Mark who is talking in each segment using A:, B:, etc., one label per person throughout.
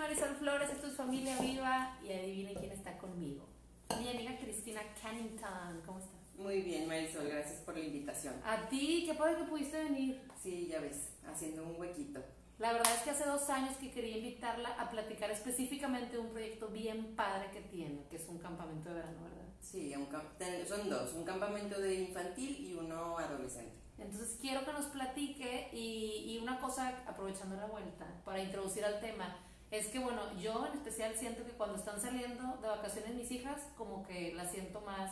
A: Marisol Flores, esto es Familia Viva y adivinen quién está conmigo. Mi amiga Cristina Cannington, ¿cómo estás?
B: Muy bien, Marisol, gracias por la invitación.
A: A ti, qué padre que pudiste venir.
B: Sí, ya ves, haciendo un huequito.
A: La verdad es que hace 2 años que quería invitarla a platicar específicamente de un proyecto bien padre que tiene, que es un campamento de verano, ¿verdad?
B: Sí, son dos, un campamento de infantil y uno adolescente.
A: Entonces quiero que nos platique y una cosa, aprovechando la vuelta, para introducir al tema, es que bueno, yo en especial siento que cuando están saliendo de vacaciones mis hijas, como que las siento más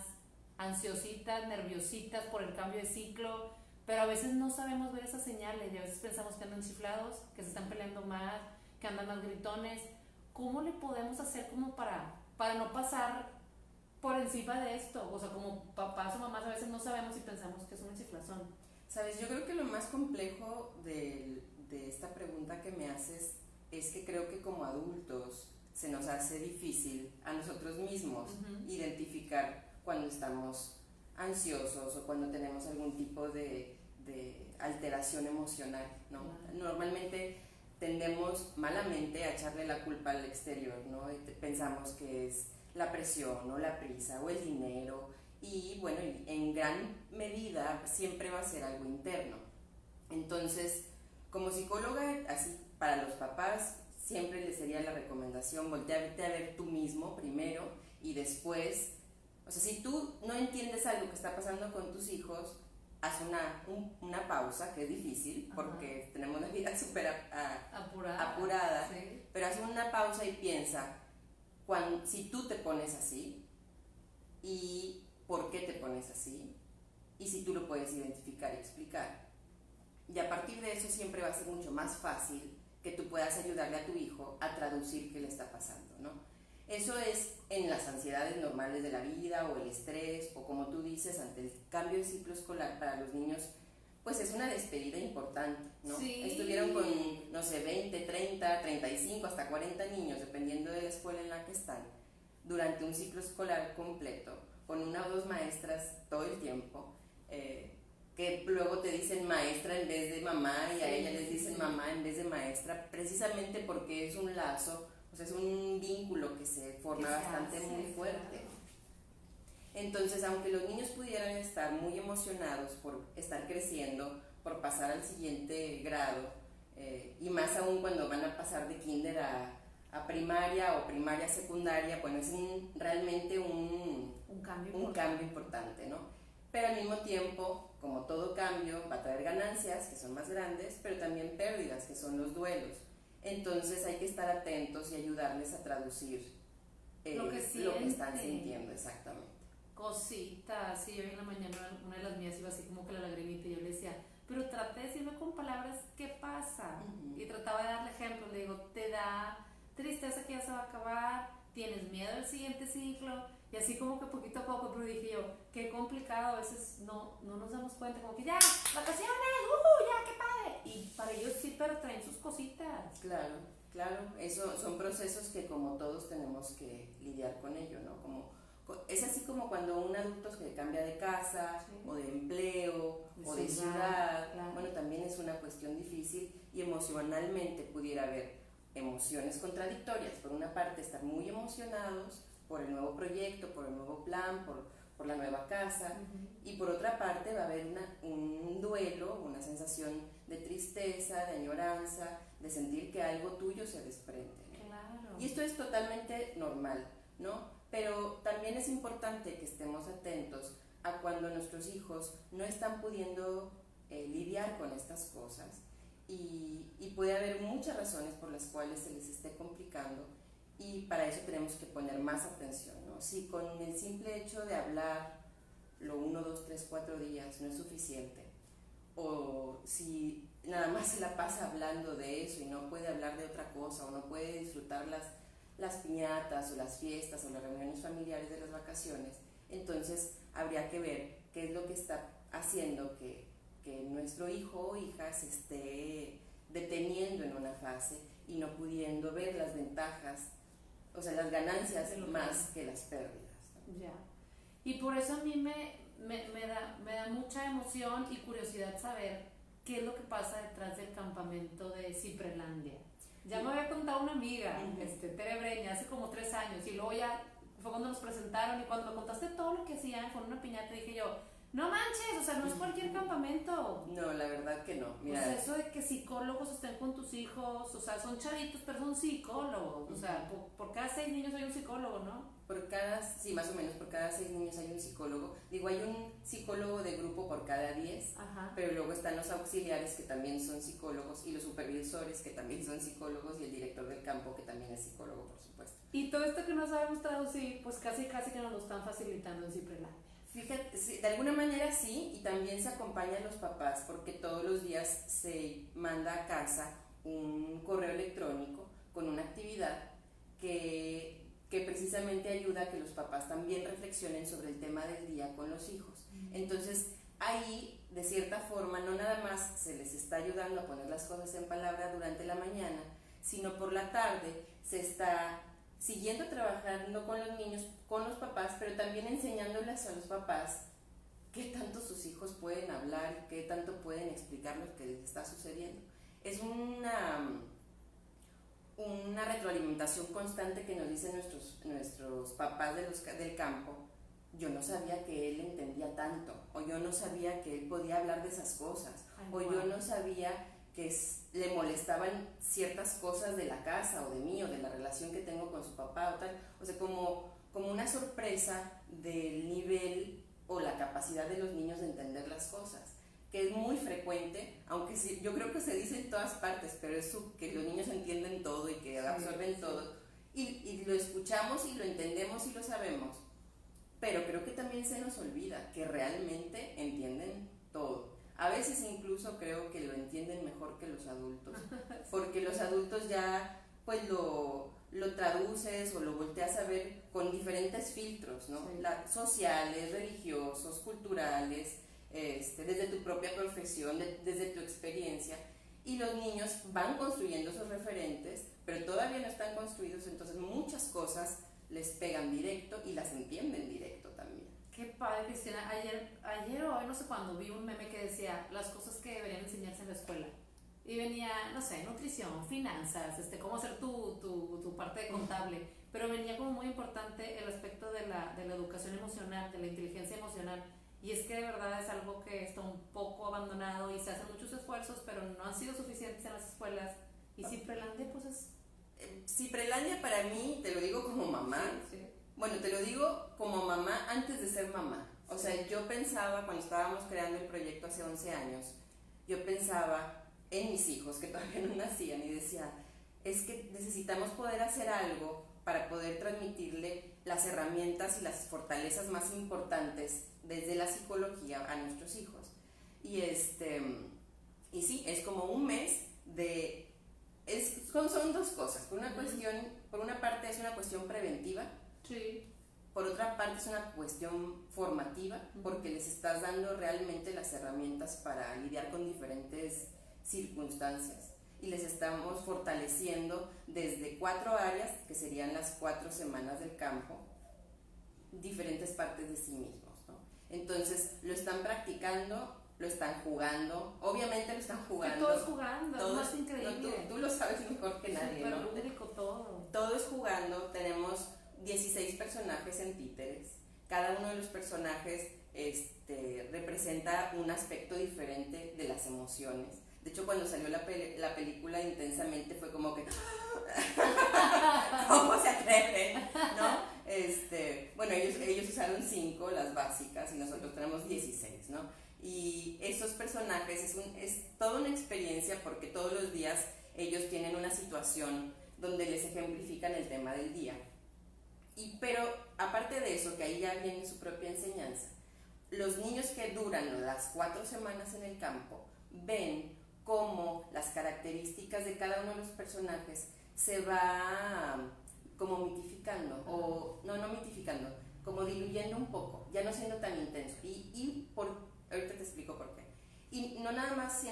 A: ansiositas, nerviositas por el cambio de ciclo, pero a veces no sabemos ver esas señales y a veces pensamos que andan chiflados, que se están peleando más, que andan más gritones. ¿Cómo le podemos hacer como para no pasar por encima de esto? O sea, como papás o mamás a veces no sabemos y pensamos que es una chiflazón.
B: Sabes, yo creo que lo más complejo de esta pregunta que me haces es que creo que como adultos se nos hace difícil a nosotros mismos identificar cuando estamos ansiosos o cuando tenemos algún tipo de alteración emocional, ¿no? Normalmente tendemos malamente a echarle la culpa al exterior, ¿no? Pensamos que es la presión o la prisa o el dinero y bueno, en gran medida siempre va a ser algo interno. Entonces, como psicóloga, así para los papás, siempre les sería la recomendación voltearte a ver tú mismo primero y después, o sea, si tú no entiendes algo que está pasando con tus hijos, haz una pausa, que es difícil, porque tenemos una vida súper apurada,
A: sí.
B: Pero haz una pausa y piensa, si tú te pones así, y por qué te pones así, y si tú lo puedes identificar y explicar. Y a partir de eso siempre va a ser mucho más fácil que tú puedas ayudarle a tu hijo a traducir qué le está pasando, ¿no? Eso es en las ansiedades normales de la vida o el estrés o como tú dices ante el cambio de ciclo escolar para los niños, pues es una despedida importante, ¿no?
A: Sí.
B: Estuvieron con, no sé, 20, 30, 35, hasta 40 niños, dependiendo de la escuela en la que están, durante un ciclo escolar completo, con una o dos maestras todo el tiempo, que luego te dicen maestra en vez de mamá y a ella les dicen mamá en vez de maestra, precisamente porque es un lazo, o sea, es un vínculo que se forma bastante muy fuerte.
A: Claro.
B: Entonces, aunque los niños pudieran estar muy emocionados por estar creciendo, por pasar al siguiente grado, y más aún cuando van a pasar de kinder a primaria o primaria a secundaria, bueno, es realmente un cambio importante, ¿no? Pero al mismo tiempo, como todo cambio, va a traer ganancias, que son más grandes, pero también pérdidas, que son los duelos. Entonces hay que estar atentos y ayudarles a traducir
A: lo que
B: están sintiendo, exactamente.
A: Cositas, sí, hoy en la mañana una de las mías iba así como que la lagrimita y yo le decía, pero trate de decirme con palabras qué pasa. Y trataba de darle ejemplos, le digo, te da tristeza que ya se va a acabar, tienes miedo del siguiente ciclo, y así como que poquito a poco, pero dije yo, qué complicado, a veces no nos damos cuenta, como que ya, vacaciones, ya, qué padre, y para ellos sí, pero traen sus cositas.
B: Claro, eso son procesos que como todos tenemos que lidiar con ello, ¿no? Es así como cuando un adulto se cambia de casa, o de empleo, o de ciudad, bueno, también es una cuestión difícil y emocionalmente pudiera haber emociones contradictorias. Por una parte, estar muy emocionados por el nuevo proyecto, por el nuevo plan, por la nueva casa, y por otra parte va a haber un duelo, una sensación de tristeza, de añoranza, de sentir que algo tuyo se desprende, ¿no?
A: Claro.
B: Y esto es totalmente normal, ¿no? Pero también es importante que estemos atentos a cuando nuestros hijos no están pudiendo lidiar con estas cosas, y puede haber muchas razones por las cuales se les esté complicando, y para eso tenemos que poner más atención, ¿no? Si con el simple hecho de hablar lo 1, 2, 3, 4 días no es suficiente, o si nada más se la pasa hablando de eso y no puede hablar de otra cosa, o no puede disfrutar las piñatas o las fiestas o las reuniones familiares de las vacaciones, entonces habría que ver qué es lo que está haciendo que nuestro hijo o hija se esté deteniendo en una fase y no pudiendo ver las ventajas, o sea, las ganancias más que las pérdidas, ¿no?
A: Ya. Y por eso a mí me da mucha emoción y curiosidad saber qué es lo que pasa detrás del campamento de Ciprelandia. Ya me había contado una amiga,
B: Uh-huh.
A: Tere Breña, hace como 3 años, y luego ya fue cuando nos presentaron, y cuando me contaste todo lo que hacían con una piñata, dije yo, no manches, o sea, no es cualquier campamento.
B: No, la verdad que no.
A: O
B: Mira,
A: sea, eso de que psicólogos estén con tus hijos, o sea, son chavitos, pero son psicólogos. O sea, por cada 6 niños hay un psicólogo, ¿no?
B: sí, más o menos por cada 6 niños hay un psicólogo. Digo, hay un psicólogo de grupo por cada 10,
A: Ajá.
B: pero luego están los auxiliares que también son psicólogos y los supervisores que también son psicólogos y el director del campo que también es psicólogo, por supuesto.
A: Y todo esto que no sabemos traducir, pues casi que nos lo están facilitando en Ciprelandia.
B: Fíjate, sí, de alguna manera sí, y también se acompañan los papás porque todos los días se manda a casa un correo electrónico con una actividad que precisamente ayuda a que los papás también reflexionen sobre el tema del día con los hijos. Entonces, ahí, de cierta forma, no nada más se les está ayudando a poner las cosas en palabra durante la mañana, sino por la tarde se está siguiendo trabajando con los niños, con los papás, pero también enseñándoles a los papás qué tanto sus hijos pueden hablar, qué tanto pueden explicar lo que les está sucediendo. Es una retroalimentación constante que nos dicen nuestros papás del campo. Yo no sabía que él entendía tanto, o yo no sabía que él podía hablar de esas cosas, o yo no sabía que le molestaban ciertas cosas de la casa o de mí o de la relación que tengo con su papá o tal. O sea, como una sorpresa del nivel o la capacidad de los niños de entender las cosas, que es muy frecuente, aunque sí, yo creo que se dice en todas partes, pero es que los niños entienden todo y que absorben todo, y lo escuchamos y lo entendemos y lo sabemos, pero creo que también se nos olvida que realmente entienden todo. A veces incluso creo que lo entienden mejor que los adultos, porque los adultos ya pues lo traduces o lo volteas a ver con diferentes filtros, ¿no?
A: Sí.
B: Sociales, religiosos, culturales, desde tu propia profesión, desde tu experiencia, y los niños van construyendo esos referentes, pero todavía no están construidos, entonces muchas cosas les pegan directo y las entienden directo también.
A: Qué padre, Cristina. Ayer o hoy, no sé cuándo, vi un meme que decía las cosas que deberían enseñarse en la escuela. Y venía, no sé, nutrición, finanzas, cómo hacer tu parte de contable. Pero venía como muy importante el aspecto de la educación emocional, de la inteligencia emocional. Y es que de verdad es algo que está un poco abandonado y se hacen muchos esfuerzos, pero no han sido suficientes en las escuelas. Y Ciprelandia, pues es...
B: Ciprelandia para mí, te lo digo como mamá,
A: Sí, sí.
B: bueno, te lo digo como mamá antes de ser mamá. O sea, yo pensaba, cuando estábamos creando el proyecto hace 11 años, yo pensaba en mis hijos que todavía no nacían y decía, es que necesitamos poder hacer algo para poder transmitirle las herramientas y las fortalezas más importantes desde la psicología a nuestros hijos. Y sí, es como un mes de... son dos cosas. Por una parte es una cuestión preventiva.
A: Sí.
B: Por otra parte es una cuestión formativa, porque les estás dando realmente las herramientas para lidiar con diferentes circunstancias y les estamos fortaleciendo desde 4 áreas, que serían las 4 semanas del campo, diferentes partes de sí mismos, ¿no? Entonces lo están practicando, lo están jugando, obviamente lo están jugando.
A: Todos jugando, todo es increíble.
B: No, tú lo sabes mejor que nadie, ¿no?
A: Lúdico todo.
B: Todo es jugando, tenemos 16 personajes en títeres. Cada uno de los personajes representa un aspecto diferente de las emociones. De hecho, cuando salió la película Intensamente fue como que ¿cómo se atreven? ¿No? Bueno, ellos usaron 5, las básicas, y nosotros tenemos 16, ¿no? Y esos personajes es toda una experiencia, porque todos los días ellos tienen una situación donde les ejemplifican el tema del día. Pero aparte de eso, que ahí ya viene su propia enseñanza, los niños que duran las 4 semanas en el campo ven cómo las características de cada uno de los personajes se va como mitificando, o no mitificando, como diluyendo un poco, ya no siendo tan intenso. Ahorita te explico por qué. Y no nada más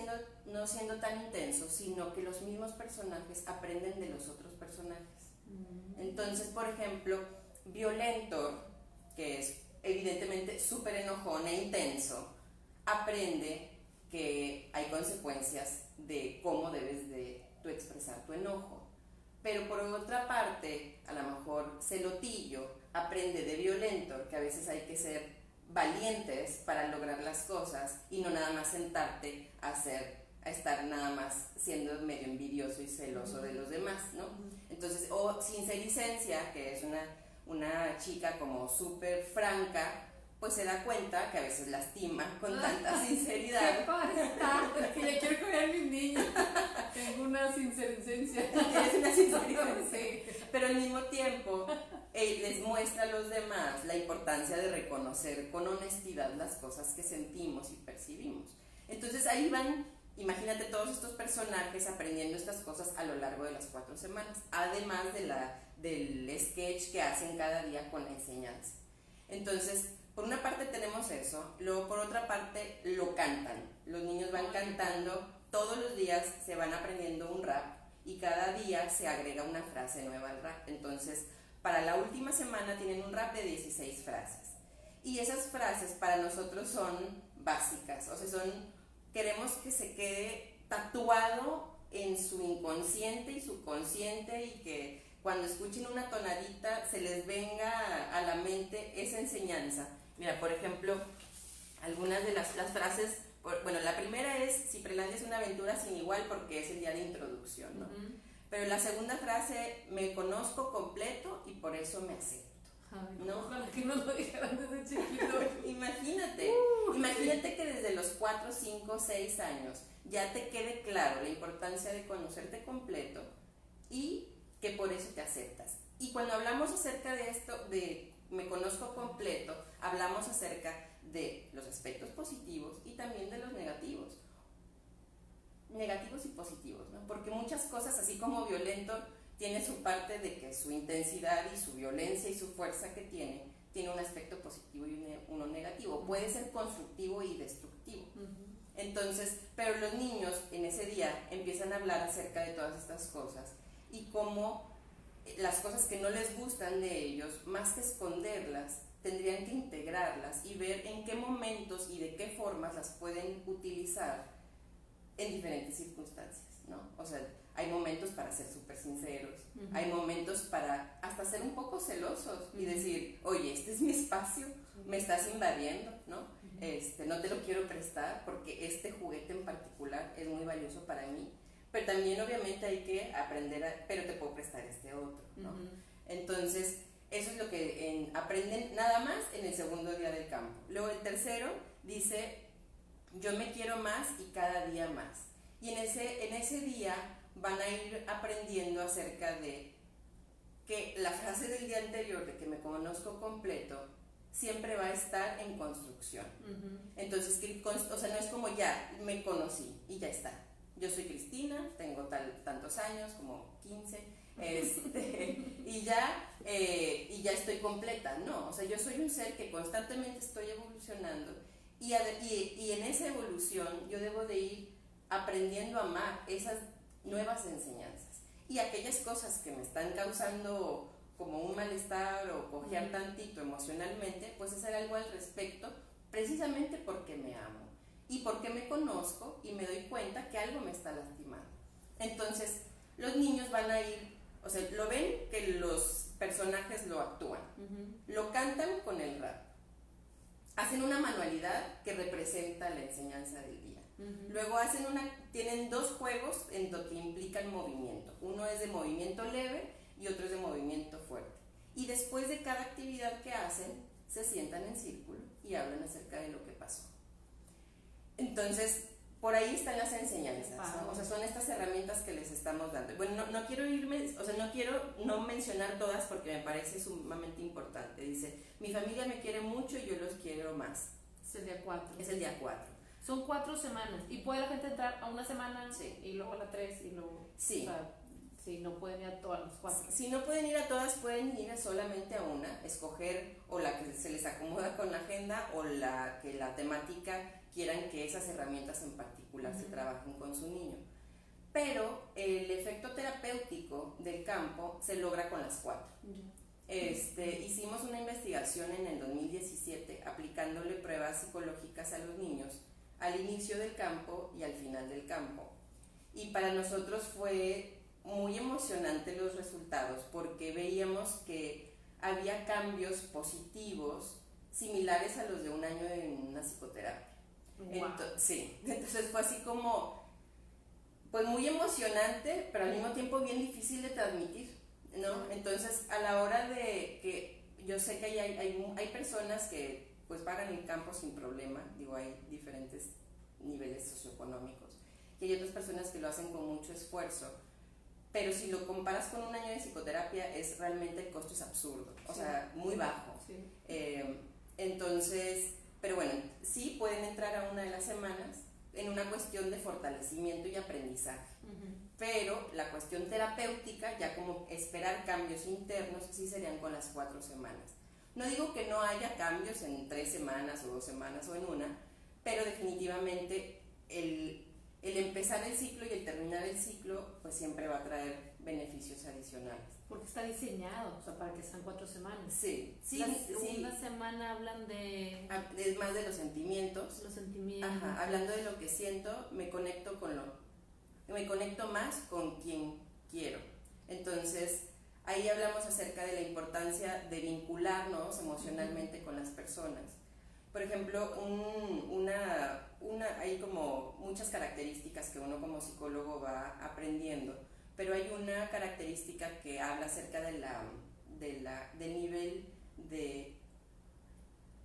B: no siendo tan intenso, sino que los mismos personajes aprenden de los otros personajes. Entonces, por ejemplo, Violentor, que es evidentemente súper enojón e intenso, aprende que hay consecuencias de cómo debes de tú expresar tu enojo. enojo. Pero por otra parte, a lo mejor Celotillo aprende de Violentor que a veces hay que ser valientes para lograr las cosas y no nada más sentarte a estar nada más siendo medio envidioso y celoso de los demás, ¿no? Entonces, o Sincericencia, que es una chica como súper franca, pues se da cuenta que a veces lastima con tanta sinceridad.
A: ¡Qué padre está! Es que ya quiero comer a mis niños. Tengo una sincericencia.
B: Tienes una sincericencia.
A: Sí.
B: Pero al mismo tiempo les muestra a los demás la importancia de reconocer con honestidad las cosas que sentimos y percibimos. Entonces ahí van, imagínate todos estos personajes aprendiendo estas cosas a lo largo de las 4 semanas, además del sketch que hacen cada día con la enseñanza. Entonces, por una parte tenemos eso, luego por otra parte lo cantan. Los niños van cantando, todos los días se van aprendiendo un rap y cada día se agrega una frase nueva al rap. Entonces, para la última semana tienen un rap de 16 frases. Y esas frases para nosotros son básicas, o sea, queremos que se quede tatuado en su inconsciente y subconsciente y que cuando escuchen una tonadita se les venga a la mente esa enseñanza. Mira, por ejemplo, algunas de las frases, bueno, la primera es: Ciprelandia es una aventura sin igual porque es el día de introducción, ¿no? Pero la segunda frase: me conozco completo y por eso me acepto.
A: Ay,
B: ¿no?
A: Ojalá que nos lo dijeran desde chiquito.
B: Imagínate que desde los 4, 5, 6 años ya te quede claro la importancia de conocerte completo y que por eso te aceptas. Y cuando hablamos acerca de esto, de me conozco completo, hablamos acerca de los aspectos positivos y también de los negativos y positivos, ¿no? Porque muchas cosas, así como Violentor tiene su parte de que su intensidad y su violencia y su fuerza que tiene un aspecto positivo y uno negativo, puede ser constructivo y destructivo. Entonces, pero los niños en ese día empiezan a hablar acerca de todas estas cosas y cómo las cosas que no les gustan de ellos, más que esconderlas, tendrían que integrarlas y ver en qué momentos y de qué formas las pueden utilizar en diferentes circunstancias, ¿no? O sea, hay momentos para ser súper sinceros, hay momentos para hasta ser un poco celosos y decir: oye, este es mi espacio, me estás invadiendo, ¿no? No te lo quiero prestar porque este juguete en particular es muy valioso para mí. Pero también obviamente hay que aprender pero te puedo prestar este otro, ¿no? Entonces, eso es lo que aprenden nada más en el segundo día del campo. Luego el tercero dice: yo me quiero más y cada día más. Y en ese día van a ir aprendiendo acerca de que la frase del día anterior, de que me conozco completo, siempre va a estar en construcción. Entonces, o sea, no es como ya me conocí y ya está. Yo soy Cristina, tengo tantos años, como 15, y ya estoy completa. No, o sea, yo soy un ser que constantemente estoy evolucionando y en esa evolución yo debo de ir aprendiendo a amar esas nuevas enseñanzas. Y aquellas cosas que me están causando como un malestar o cojear tantito emocionalmente, pues hacer algo al respecto, precisamente porque me amo. Y porque me conozco y me doy cuenta que algo me está lastimando. Entonces, los niños van a ir, o sea, lo ven que los personajes lo actúan, lo cantan con el rap, hacen una manualidad que representa la enseñanza del día. Luego tienen 2 juegos en lo que implican movimiento. Uno es de movimiento leve y otro es de movimiento fuerte. Y después de cada actividad que hacen, se sientan en círculo y hablan acerca de lo que pasó. Entonces, por ahí están las enseñanzas, ¿no? O sea, son estas herramientas que les estamos dando. Bueno, no quiero no quiero no mencionar todas porque me parece sumamente importante. Dice: mi familia me quiere mucho y yo los quiero más.
A: Es el día 4.
B: Es el día 4.
A: Son 4 semanas. ¿Y puede la gente entrar a una semana?
B: Sí.
A: Y luego a la 3 y luego...
B: Sí.
A: O sea, sí, no pueden ir a todas las 4.
B: Si no pueden ir a todas, pueden ir solamente a una, escoger o la que se les acomoda con la agenda o la que la temática quieran que esas herramientas en particular se trabajen con su niño. Pero el efecto terapéutico del campo se logra con las 4. Hicimos una investigación en el 2017 aplicándole pruebas psicológicas a los niños al inicio del campo y al final del campo. Y para nosotros fue muy emocionante los resultados porque veíamos que había cambios positivos similares a los de un año en una psicoterapia.
A: Wow.
B: Sí, entonces fue así como, pues muy emocionante, pero al mismo tiempo bien difícil de transmitir, ¿no? Entonces, a la hora de que yo sé que hay personas que pues pagan el campo sin problema, digo, hay diferentes niveles socioeconómicos, y hay otras personas que lo hacen con mucho esfuerzo, pero si lo comparas con un año de psicoterapia, realmente el costo es absurdo, o sea, muy bajo.
A: Sí.
B: Entonces, pero bueno, sí pueden entrar a una de las semanas en una cuestión de fortalecimiento y aprendizaje. Pero la cuestión terapéutica, ya como esperar cambios internos, sí serían con las 4 semanas. No digo que no haya cambios en 3 semanas o 2 semanas o en una, pero definitivamente el empezar el ciclo y el terminar el ciclo pues siempre va a traer beneficios adicionales.
A: Porque está diseñado, o sea, para que sean 4 semanas.
B: Sí, sí.
A: La
B: sí.
A: segunda semana hablan de...
B: Es más de los sentimientos.
A: Los sentimientos.
B: Ajá, hablando de lo que siento, me conecto más con quien quiero. Entonces, ahí hablamos acerca de la importancia de vincularnos emocionalmente con las personas. Por ejemplo, hay como muchas características que uno como psicólogo va aprendiendo, pero hay una característica que habla acerca del nivel de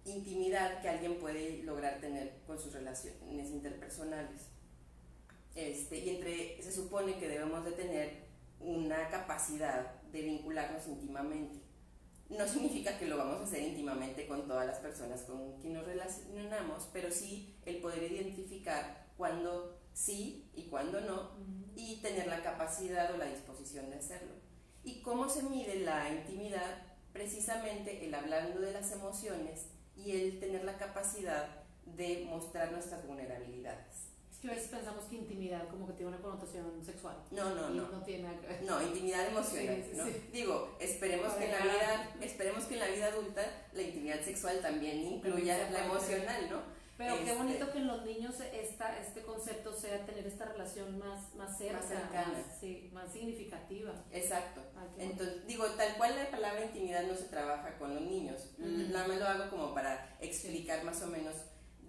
B: intimidad que alguien puede lograr tener con sus relaciones interpersonales. Y se supone que debemos de tener una capacidad de vincularnos íntimamente. No significa que lo vamos a hacer íntimamente con todas las personas con quien nos relacionamos, pero sí el poder identificar cuándo sí y cuándo no, y tener la capacidad o la disposición de hacerlo. ¿Y cómo se mide la intimidad? Precisamente el hablando de las emociones y el tener la capacidad de mostrar nuestras vulnerabilidades.
A: Es que a veces pensamos que intimidad como que tiene una connotación sexual.
B: No.
A: No tiene nada que ver.
B: No, intimidad emocional,
A: sí,
B: ¿no?
A: Sí.
B: Digo, esperemos que en la vida adulta la intimidad sexual también incluya la emocional, ¿no?
A: Pero qué bonito que en los niños este concepto sea tener esta relación más cercana, más significativa.
B: Exacto. Entonces, tal cual la palabra intimidad no se trabaja con los niños. Nada más lo hago como para explicar más o menos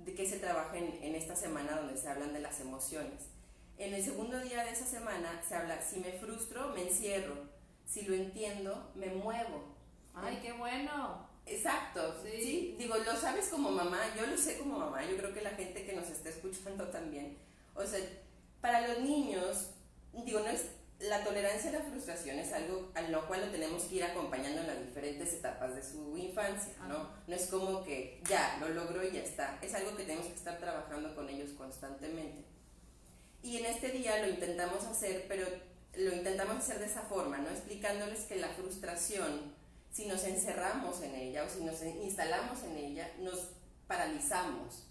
B: de qué se trabaja en esta semana donde se hablan de las emociones. En el segundo día de esa semana se habla, si me frustro, me encierro. Si lo entiendo, me muevo.
A: ¡Ay, qué bueno!
B: Exacto, sí. Digo, lo sabes como mamá, yo lo sé como mamá, yo creo que la gente que nos está escuchando también. O sea, para los niños, no es la tolerancia a la frustración es algo a lo cual lo tenemos que ir acompañando en las diferentes etapas de su infancia, ¿no? No es como que ya, lo logró y ya está. Es algo que tenemos que estar trabajando con ellos constantemente. Y en este día lo intentamos hacer, pero lo intentamos hacer de esa forma, ¿no? Explicándoles que la frustración, si nos encerramos en ella o si nos instalamos en ella, nos paralizamos.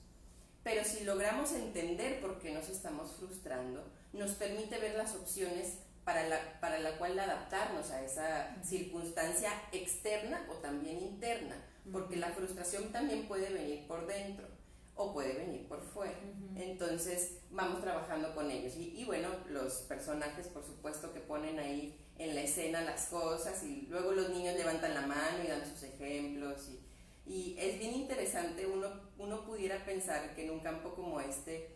B: Pero si logramos entender por qué nos estamos frustrando, nos permite ver las opciones para la cual adaptarnos a esa circunstancia externa o también interna, porque la frustración también puede venir por dentro o puede venir por fuera. Entonces vamos trabajando con ellos y bueno, los personajes por supuesto que ponen ahí en la escena las cosas y luego los niños levantan la mano y dan sus ejemplos y es bien interesante. Uno pudiera pensar que en un campo como este,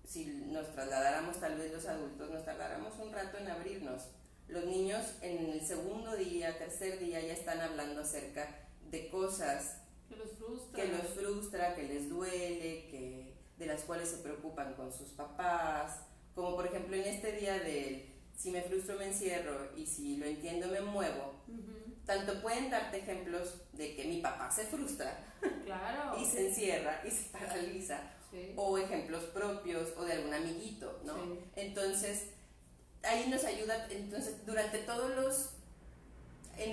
B: si nos trasladáramos, tal vez los adultos nos tardáramos un rato en abrirnos. Los niños en el segundo día, tercer día ya están hablando acerca de cosas que los frustra, que les duele, de las cuales se preocupan con sus papás, como por ejemplo en este día de si me frustro me encierro y si lo entiendo me muevo. Tanto pueden darte ejemplos de que mi papá se frustra
A: claro.
B: y se encierra y se paraliza, o ejemplos propios o de algún amiguito, ¿no? Entonces ahí nos ayuda, en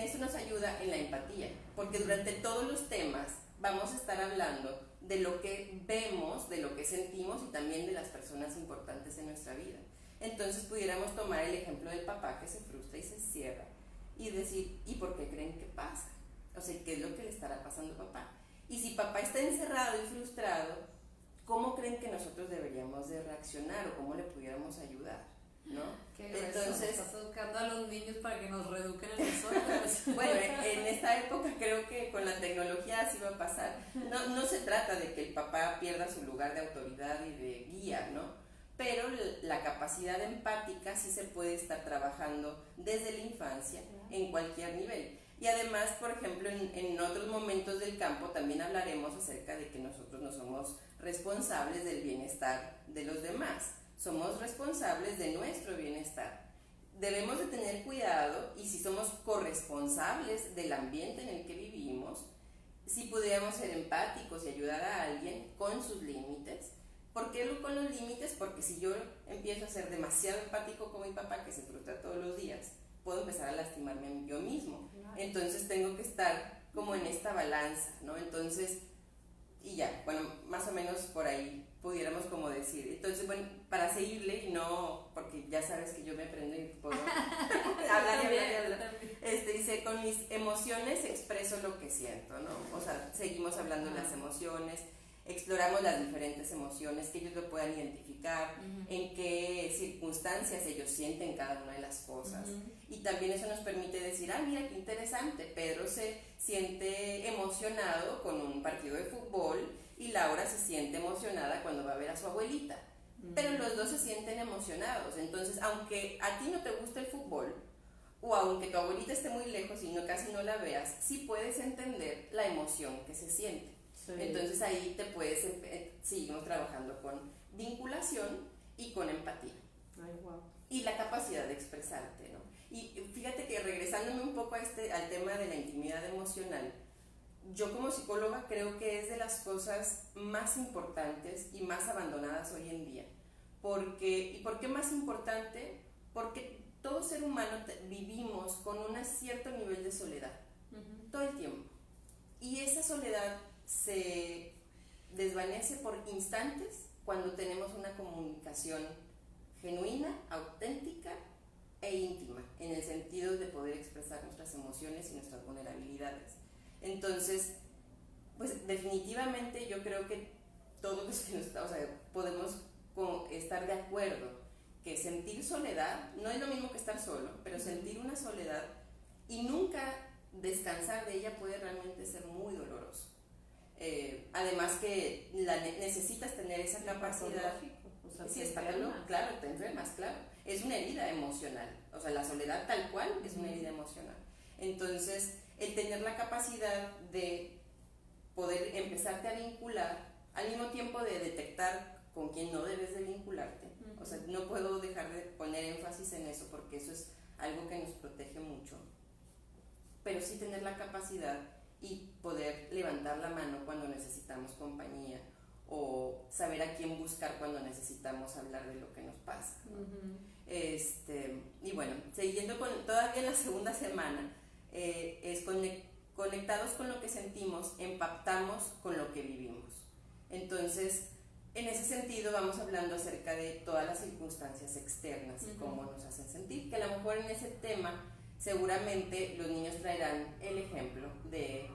B: eso nos ayuda en la empatía, porque durante todos los temas vamos a estar hablando de lo que vemos, de lo que sentimos y también de las personas importantes en nuestra vida. Entonces pudiéramos tomar el ejemplo del papá que se frustra y se cierra y decir, ¿y por qué creen que pasa? O sea, ¿qué es lo que le estará pasando a papá? Y si papá está encerrado y frustrado, ¿cómo creen que nosotros deberíamos de reaccionar o cómo le pudiéramos ayudar? ¿no?
A: Qué grueso,
B: Entonces,
A: estás educando a los niños para que nos reeduquen en nosotros.
B: bueno, en esta época creo que con la tecnología así va a pasar. No se trata de que el papá pierda su lugar de autoridad y de guía, ¿no? Pero la capacidad empática sí se puede estar trabajando desde la infancia en cualquier nivel. Y además, por ejemplo, en otros momentos del campo también hablaremos acerca de que nosotros no somos responsables del bienestar de los demás, somos responsables de nuestro bienestar. Debemos de tener cuidado y si somos corresponsables del ambiente en el que vivimos, si pudiéramos ser empáticos y ayudar a alguien con sus límites. ¿Por qué con los límites? Porque si yo empiezo a ser demasiado empático con mi papá, que se frustra todos los días, puedo empezar a lastimarme yo mismo. Entonces tengo que estar como en esta balanza, ¿no? Entonces, y ya, bueno, más o menos por ahí pudiéramos como decir. Entonces, bueno, para seguirle y no, porque ya sabes que yo me prendo y puedo hablar y hablar. Dice, con mis emociones expreso lo que siento, ¿no? O sea, seguimos hablando de las emociones, exploramos las diferentes emociones, que ellos lo puedan identificar, en qué circunstancias ellos sienten cada una de las cosas. Y también eso nos permite decir, mira qué interesante, Pedro se siente emocionado con un partido de fútbol y Laura se siente emocionada cuando va a ver a su abuelita. Pero los dos se sienten emocionados. Entonces, aunque a ti no te gusta el fútbol, o aunque tu abuelita esté muy lejos y casi no la veas, sí puedes entender la emoción que se siente. Sí. Entonces ahí te puedes seguimos trabajando con vinculación y con empatía.
A: Ay, wow.
B: Y la capacidad de expresarte, ¿no? Y fíjate que regresándome un poco al tema de la intimidad emocional, yo como psicóloga creo que es de las cosas más importantes y más abandonadas hoy en día. ¿Por qué más importante? Porque todo ser humano vivimos con un cierto nivel de soledad, todo el tiempo. Y esa soledad se desvanece por instantes cuando tenemos una comunicación genuina, auténtica e íntima, en el sentido de poder expresar nuestras emociones y nuestras vulnerabilidades. Entonces, pues definitivamente yo creo que todos los que podemos estar de acuerdo que sentir soledad no es lo mismo que estar solo, pero sentir una soledad y nunca descansar de ella puede realmente ser muy doloroso. Además que necesitas tener esa capacidad. Sí, es patológico, claro, te enfermas, claro. Es una herida emocional, o sea, la soledad tal cual es una herida emocional. Entonces, el tener la capacidad de poder empezarte a vincular, al mismo tiempo de detectar con quién no debes de vincularte. O sea, no puedo dejar de poner énfasis en eso porque eso es algo que nos protege mucho. Pero sí tener la capacidad y poder levantar la mano cuando necesitamos compañía o saber a quién buscar cuando necesitamos hablar de lo que nos pasa, ¿no? Y bueno, siguiendo con todavía la segunda semana, es conectados con lo que sentimos, empatamos con lo que vivimos. Entonces, en ese sentido vamos hablando acerca de todas las circunstancias externas y cómo nos hacen sentir, que a lo mejor en ese tema seguramente los niños traerán el ejemplo de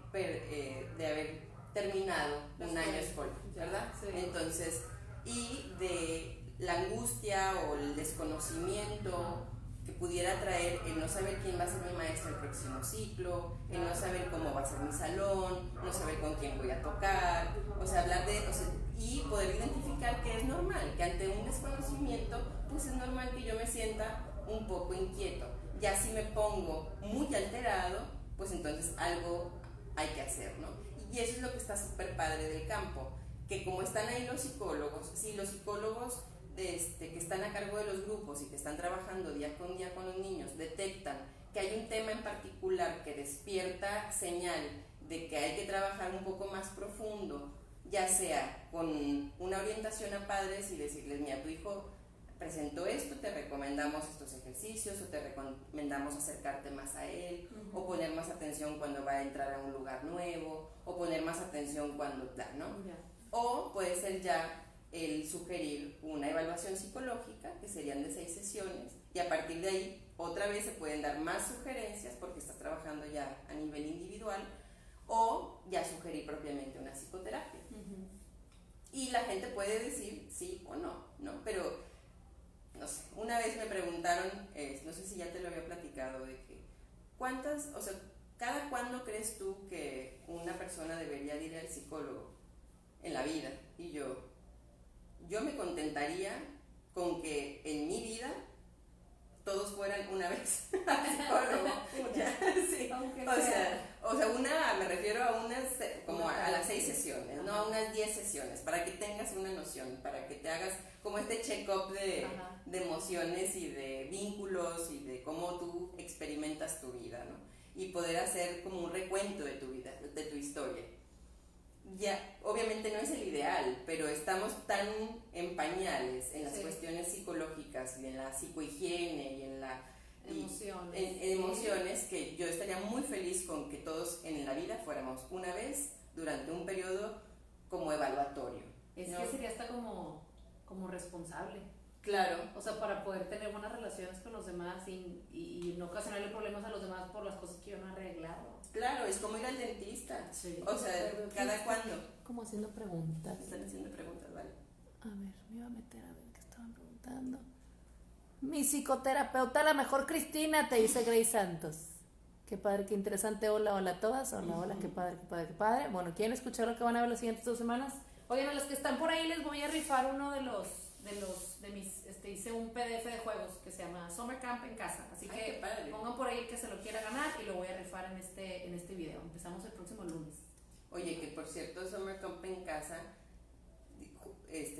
B: haber terminado un año escolar, ¿verdad? Sí. Entonces, y de la angustia o el desconocimiento que pudiera traer el no saber quién va a ser mi maestra el próximo ciclo, el no saber cómo va a ser mi salón, no saber con quién voy a tocar, o sea, hablar y poder identificar que es normal, que ante un desconocimiento, pues es normal que yo me sienta un poco inquieto. Ya si me pongo muy alterado, pues entonces algo hay que hacer, ¿no? Y eso es lo que está súper padre del campo, que como están ahí los psicólogos, si los psicólogos que están a cargo de los grupos y que están trabajando día con día con los niños, detectan que hay un tema en particular que despierta señal de que hay que trabajar un poco más profundo, ya sea con una orientación a padres y decirles, mira, tu hijo presentó esto, te recomendamos estos ejercicios o te recomendamos acercarte más a él, o poner más atención cuando va a entrar a un lugar nuevo, o poner más atención cuando, ¿no? O puede ser ya el sugerir una evaluación psicológica, que serían de 6 sesiones, y a partir de ahí otra vez se pueden dar más sugerencias porque estás trabajando ya a nivel individual, o ya sugerir propiamente una psicoterapia. Y la gente puede decir sí o no, ¿no? Pero no sé, una vez me preguntaron, no sé si ya te lo había platicado, de que, o sea, ¿cada cuándo crees tú que una persona debería de ir al psicólogo en la vida? Y yo me contentaría con que en mi vida todos fueran una vez al psicólogo. Ya, sí. O sea, me refiero a unas, como a las 6 sesiones, ajá, no a unas 10 sesiones, para que tengas una noción, para que te hagas como este check-up de emociones y de vínculos y de cómo tú experimentas tu vida, ¿no? Y poder hacer como un recuento de tu vida, de tu historia. Ya, obviamente no es el ideal, pero estamos tan en pañales en las cuestiones psicológicas y en la psicohigiene y en la emociones, que yo estaría muy feliz con que todos en la vida fuéramos una vez durante un periodo como evaluatorio.
A: Es que sería hasta como responsable.
B: Claro.
A: O sea, para poder tener buenas relaciones con los demás y no ocasionarle problemas a los demás por las cosas que yo no he arreglado.
B: Claro, es como ir al dentista.
A: Sí.
B: O sea, ¿cada cuándo?
A: Como haciendo preguntas.
B: Están haciendo preguntas, ¿vale?
A: A ver, me iba a meter a ver qué estaban preguntando. Mi psicoterapeuta, la mejor Cristina, te dice Grace Santos. Qué padre, qué interesante. Hola, hola a todas. Hola, hola, qué padre, qué padre, qué padre. Bueno, ¿quieren escuchar lo que van a ver las siguientes 2 semanas? Oigan, a los que están por ahí les voy a rifar uno de mis, hice un PDF de juegos que se llama Summer Camp en casa, así que pongan por ahí el que se lo quiera ganar y lo voy a rifar en este video. Empezamos el próximo lunes.
B: Oye, que por cierto, Summer Camp en casa,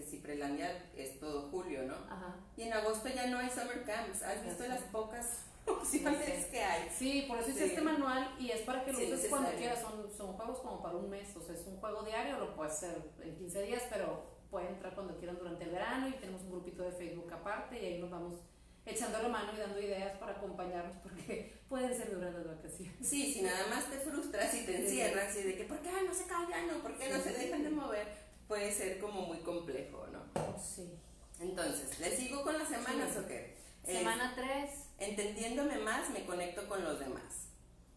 B: Ciprelandia es todo julio, ¿no?
A: Ajá.
B: Y en agosto ya no hay Summer Camps. ¿Has visto las pocas opciones que hay?
A: Sí, por eso hice este manual y es para que lo uses cuando quieras. Son juegos como para un mes, o sea, es un juego diario, lo puedes hacer en 15 días, pero pueden entrar cuando quieran durante el verano y tenemos un grupito de Facebook aparte y ahí nos vamos echando la mano y dando ideas para acompañarnos porque pueden ser duras las vacaciones.
B: Sí, si nada más te frustras y te encierras y de que ¿por qué no se callan o por qué no se dejan de mover? Puede ser como muy complejo, ¿no?
A: Sí.
B: Entonces, ¿le sigo con las semanas o qué?
A: Semana 3.
B: Entendiéndome más, me conecto con los demás.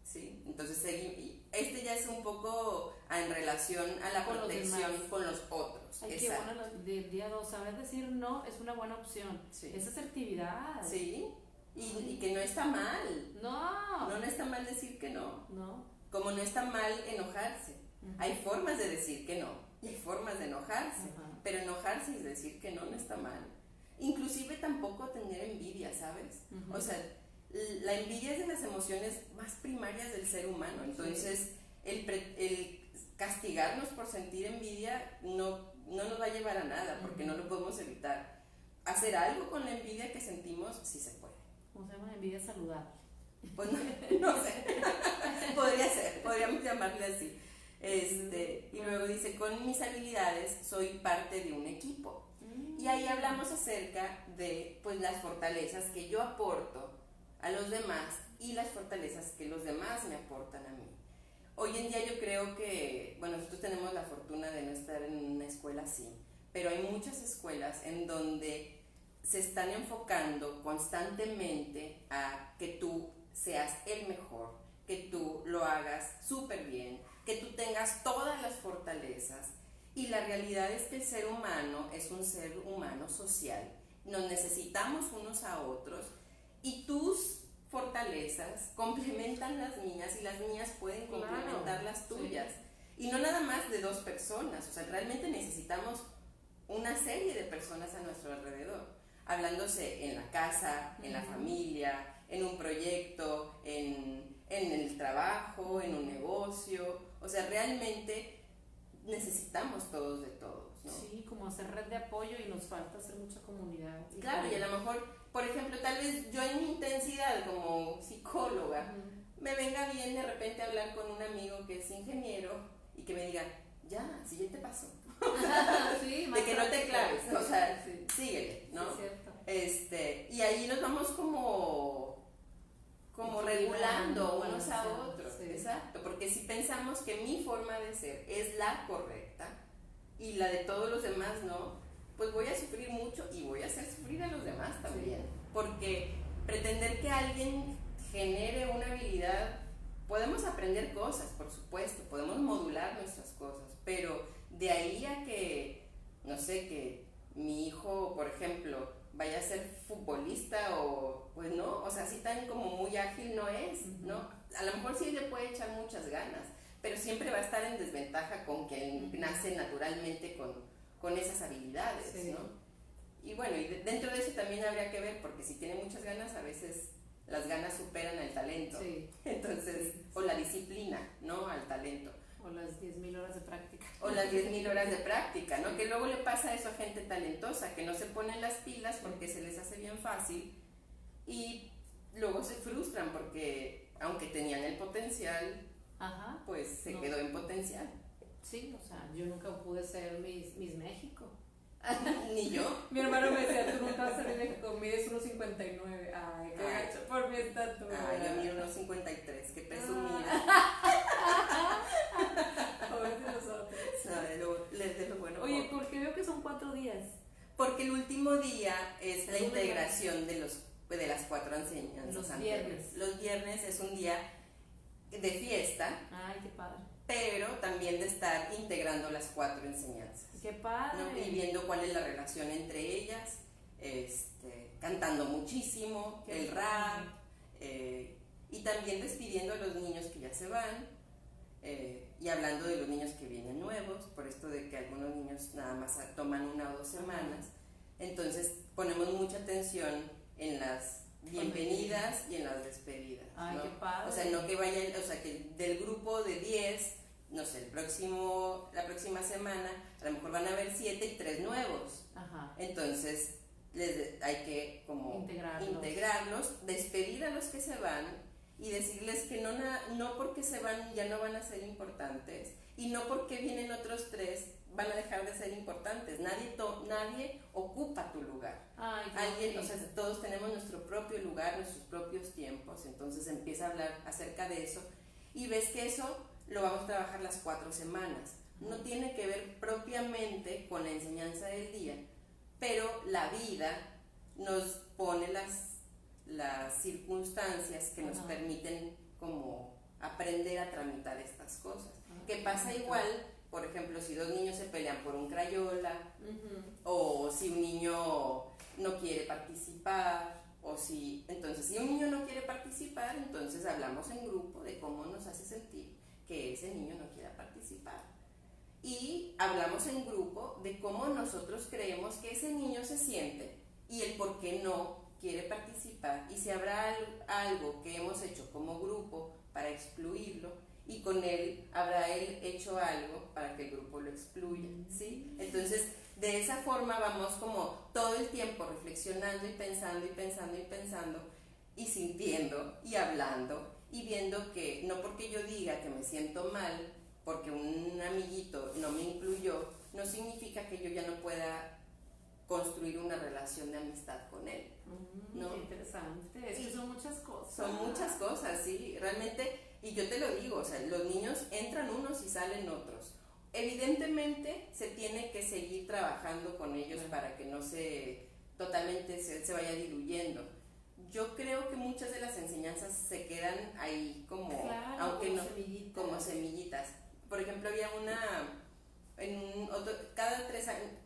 B: ¿Sí? Entonces, ya es un poco en relación a la protección con los otros.
A: Ay, qué bueno, del día 2, saber decir no es una buena opción.
B: Sí.
A: Es asertividad.
B: Sí, y que no está mal. No está mal decir que no.
A: No.
B: Como no está mal enojarse. Hay formas de decir que no y hay formas de enojarse. Pero enojarse y decir que no está mal. Inclusive tampoco tener envidia, ¿sabes? O sea, la envidia es de las emociones más primarias del ser humano. Entonces, el castigarnos por sentir envidia no nos va a llevar a nada, porque no lo podemos evitar. Hacer algo con la envidia que sentimos, sí se puede.
A: ¿Cómo se llama? Envidia saludable.
B: Pues no sé. Podríamos llamarle así. Y luego dice, con mis habilidades soy parte de un equipo. Y ahí hablamos acerca de pues las fortalezas que yo aporto a los demás y las fortalezas que los demás me aportan a mí. Hoy en día yo creo que, bueno, nosotros tenemos la fortuna de no estar en una escuela así, pero hay muchas escuelas en donde se están enfocando constantemente a que tú seas el mejor, que tú lo hagas súper bien, que tú tengas todas las fortalezas. Y la realidad es que el ser humano es un ser humano social. Nos necesitamos unos a otros y tus fortalezas complementan las mías y las mías pueden complementar las tuyas. Sí. Y no nada más de 2 personas, o sea, realmente necesitamos una serie de personas a nuestro alrededor, hablándose en la casa, en la familia, en un proyecto, en el trabajo, en un negocio. O sea, realmente necesitamos todos de todos, ¿no?
A: Sí, como hacer red de apoyo y nos falta hacer mucha comunidad.
B: Claro, y a lo mejor, por ejemplo, tal vez yo en mi intensidad como psicóloga, me venga bien de repente hablar con un amigo que es ingeniero y que me diga, si ya te pasó.
A: Sí,
B: de que no te claves, o sea, síguele, ¿no?
A: Sí, cierto.
B: Y ahí nos vamos como regulando unos a otros, sí. Exacto, porque si pensamos que mi forma de ser es la correcta y la de todos los demás no, pues voy a sufrir mucho y voy a hacer sufrir a los demás también, sí. Porque pretender que alguien genere una habilidad, podemos aprender cosas, por supuesto, podemos modular nuestras cosas, pero de ahí a que, no sé, que mi hijo, por ejemplo, vaya a ser futbolista o pues no, o sea, así tan como muy ágil no es, ¿no? A lo mejor sí le puede echar muchas ganas, pero siempre va a estar en desventaja con quien nace naturalmente con esas habilidades, sí, ¿no? Y bueno, y dentro de eso también habría que ver, porque si tiene muchas ganas, a veces las ganas superan al talento, sí. Entonces, sí. O la disciplina, ¿no? Al talento.
A: O las 10.000 horas de práctica.
B: O las 10.000 horas de práctica, ¿no? Que luego le pasa eso a gente talentosa, que no se ponen las pilas porque se les hace bien fácil y luego se frustran porque, aunque tenían el potencial, ajá, pues se quedó en potencial.
A: Sí, o sea, yo nunca pude ser Miss México.
B: Ni yo.
A: Mi hermano me decía, tú nunca vas a ser México, mides 1.59. Ay, qué gacho por mi estatura.
B: Ay, yo mido 1.53, qué presumida.
A: Pobres de nosotros.
B: De lo bueno.
A: Oye, ¿por qué veo que son 4 días?
B: Porque el último día es la integración de las 4 enseñanzas.
A: Los viernes.
B: Los viernes es un día de fiesta.
A: Ay, qué padre.
B: Pero también de estar integrando las 4 enseñanzas.
A: ¡Qué padre!
B: ¿No? Y viendo cuál es la relación entre ellas, cantando muchísimo, el rap, y también despidiendo a los niños que ya se van, y hablando de los niños que vienen nuevos, por esto de que algunos niños nada más toman 1 o 2 semanas. Entonces ponemos mucha atención en las bienvenidas y en las despedidas.
A: Ay,
B: ¿no?
A: Qué padre.
B: O sea, no que vayan, o sea, que del grupo de 10, no sé, la próxima semana, a lo mejor van a haber 7 y 3 nuevos.
A: Ajá.
B: Entonces, hay que como integrarlos, despedir a los que se van y decirles que no porque se van ya no van a ser importantes y no porque vienen otros 3 van a dejar de ser importantes. Nadie ocupa tu lugar.
A: Ay,
B: o sea, todos tenemos nuestro propio lugar, nuestros propios tiempos. Entonces empieza a hablar acerca de eso y ves que eso lo vamos a trabajar las 4 semanas. No tiene que ver propiamente con la enseñanza del día, pero la vida nos pone las circunstancias que nos permiten como aprender a tramitar estas cosas. Que pasa igual, por ejemplo, si 2 niños se pelean por un crayola, o si un niño no quiere participar, entonces si un niño no quiere participar, entonces hablamos en grupo de cómo nos hace sentir que ese niño no quiera participar. Y hablamos en grupo de cómo nosotros creemos que ese niño se siente y el por qué no quiere participar y si habrá algo que hemos hecho como grupo para excluirlo y con él habrá él hecho algo para que el grupo lo excluya, ¿sí? Entonces, de esa forma vamos como todo el tiempo reflexionando y pensando y pensando y pensando y sintiendo y hablando y viendo que no porque yo diga que me siento mal porque un amiguito no me incluyó, no significa que yo ya no pueda construir una relación de amistad con él, ¿no?
A: Qué interesante, es que son muchas cosas.
B: Son muchas cosas, sí, realmente, y yo te lo digo, o sea, los niños entran unos y salen otros. Evidentemente se tiene que seguir trabajando con ellos para que no totalmente se vaya diluyendo. Yo creo que muchas de las enseñanzas se quedan ahí como, aunque
A: como
B: no,
A: semillitas.
B: Como semillitas. Por ejemplo, había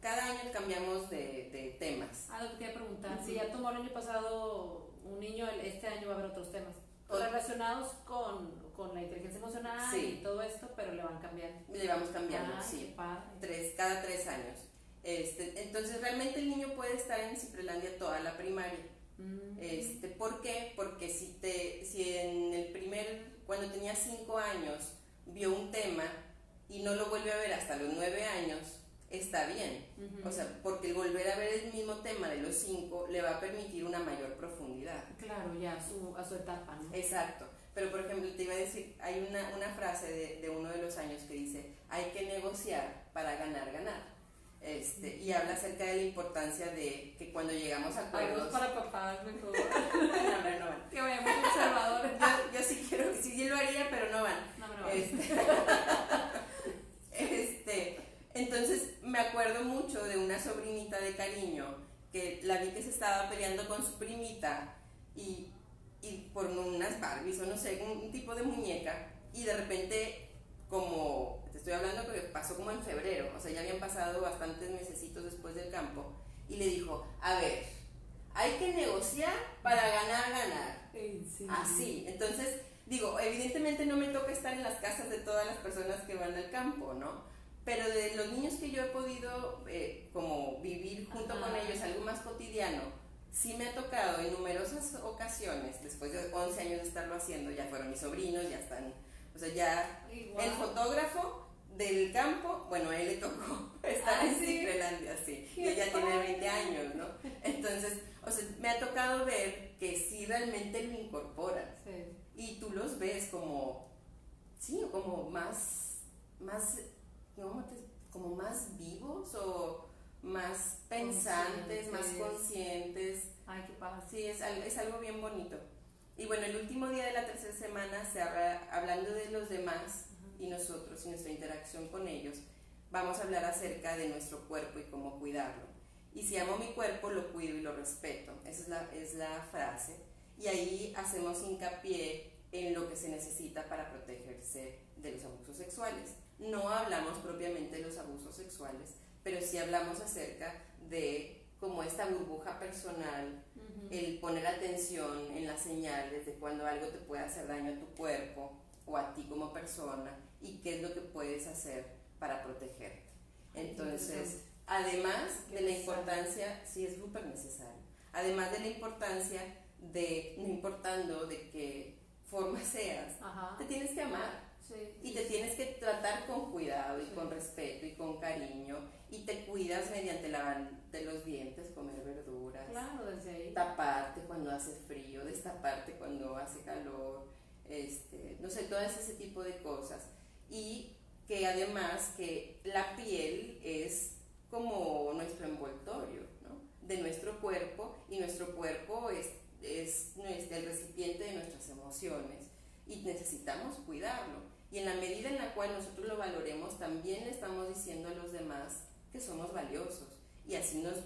B: cada año cambiamos de temas.
A: Lo que te iba a preguntar, si ya tomó el año pasado un niño, este año va a haber otros temas relacionados con la inteligencia emocional y todo esto, pero le van cambiando.
B: Le vamos cambiando, sí.
A: Qué padre.
B: Cada 3 años. Entonces realmente el niño puede estar en Ciprelandia toda la primaria. ¿Por qué? Porque si en cuando tenía 5 años vio un tema y no lo vuelve a ver hasta los 9 años, está bien. O sea, porque el volver a ver el mismo tema de los 5 le va a permitir una mayor profundidad.
A: Claro, ya a su etapa, ¿no?
B: Exacto. Pero por ejemplo, te iba a decir, hay una frase de uno de los años que dice, hay que negociar para ganar. Y habla acerca de la importancia de que cuando llegamos a acuerdos...
A: Algo para papás, mejor.
B: No.
A: Que vayamos conservadores.
B: Yo sí quiero, sí lo haría, pero no van.
A: No.
B: Entonces me acuerdo mucho de una sobrinita de cariño que la vi que se estaba peleando con su primita y por unas Barbies o no sé, un tipo de muñeca, y de repente, como te estoy hablando que pasó como en febrero, o sea ya habían pasado bastantes mesecitos después del campo, y le dijo, a ver, hay que negociar para ganar.
A: Sí.
B: Así, entonces, digo, evidentemente no me toca estar en las casas de todas las personas que van al campo, ¿no? Pero de los niños que yo he podido como vivir junto con ellos, algo más cotidiano, sí me ha tocado en numerosas ocasiones, después de 11 años de estarlo haciendo, ya fueron mis sobrinos, ya están, o sea, ya el fotógrafo del campo, bueno, a él le tocó estar en Cicrelandia, sí, y ella tiene 20 años, ¿no? Entonces, o sea, me ha tocado ver que sí realmente lo incorporan, y tú los ves como, sí, como más, como más vivos o más pensantes, más conscientes.
A: Ay, qué padre.
B: Sí, es algo bien bonito. Y bueno, el último día de la tercera semana se habla, hablando de los demás y nosotros y nuestra interacción con ellos, vamos a hablar acerca de nuestro cuerpo y cómo cuidarlo. Y si amo mi cuerpo, lo cuido y lo respeto. Esa es la frase. Y ahí hacemos hincapié en lo que se necesita para protegerse de los abusos sexuales. No hablamos propiamente de los abusos sexuales, pero sí hablamos acerca de como esta burbuja personal, el poner atención en las señales de cuando algo te puede hacer daño a tu cuerpo o a ti como persona y qué es lo que puedes hacer para protegerte. Entonces, además de la importancia, sí es súper necesario, además de la importancia de, no importando de qué forma seas, te tienes que amar. Y te tienes que tratar con cuidado y con respeto y con cariño, y te cuidas mediante lavarte los dientes, comer verduras,
A: desde ahí.
B: Taparte cuando hace frío, destaparte cuando hace calor, no sé, todo ese tipo de cosas. Y que además que la piel es como nuestro envoltorio, ¿no? De nuestro cuerpo, y nuestro cuerpo es el recipiente de nuestras emociones y necesitamos cuidarlo. Y en la medida en la cual nosotros lo valoremos, también le estamos diciendo a los demás que somos valiosos, y así nos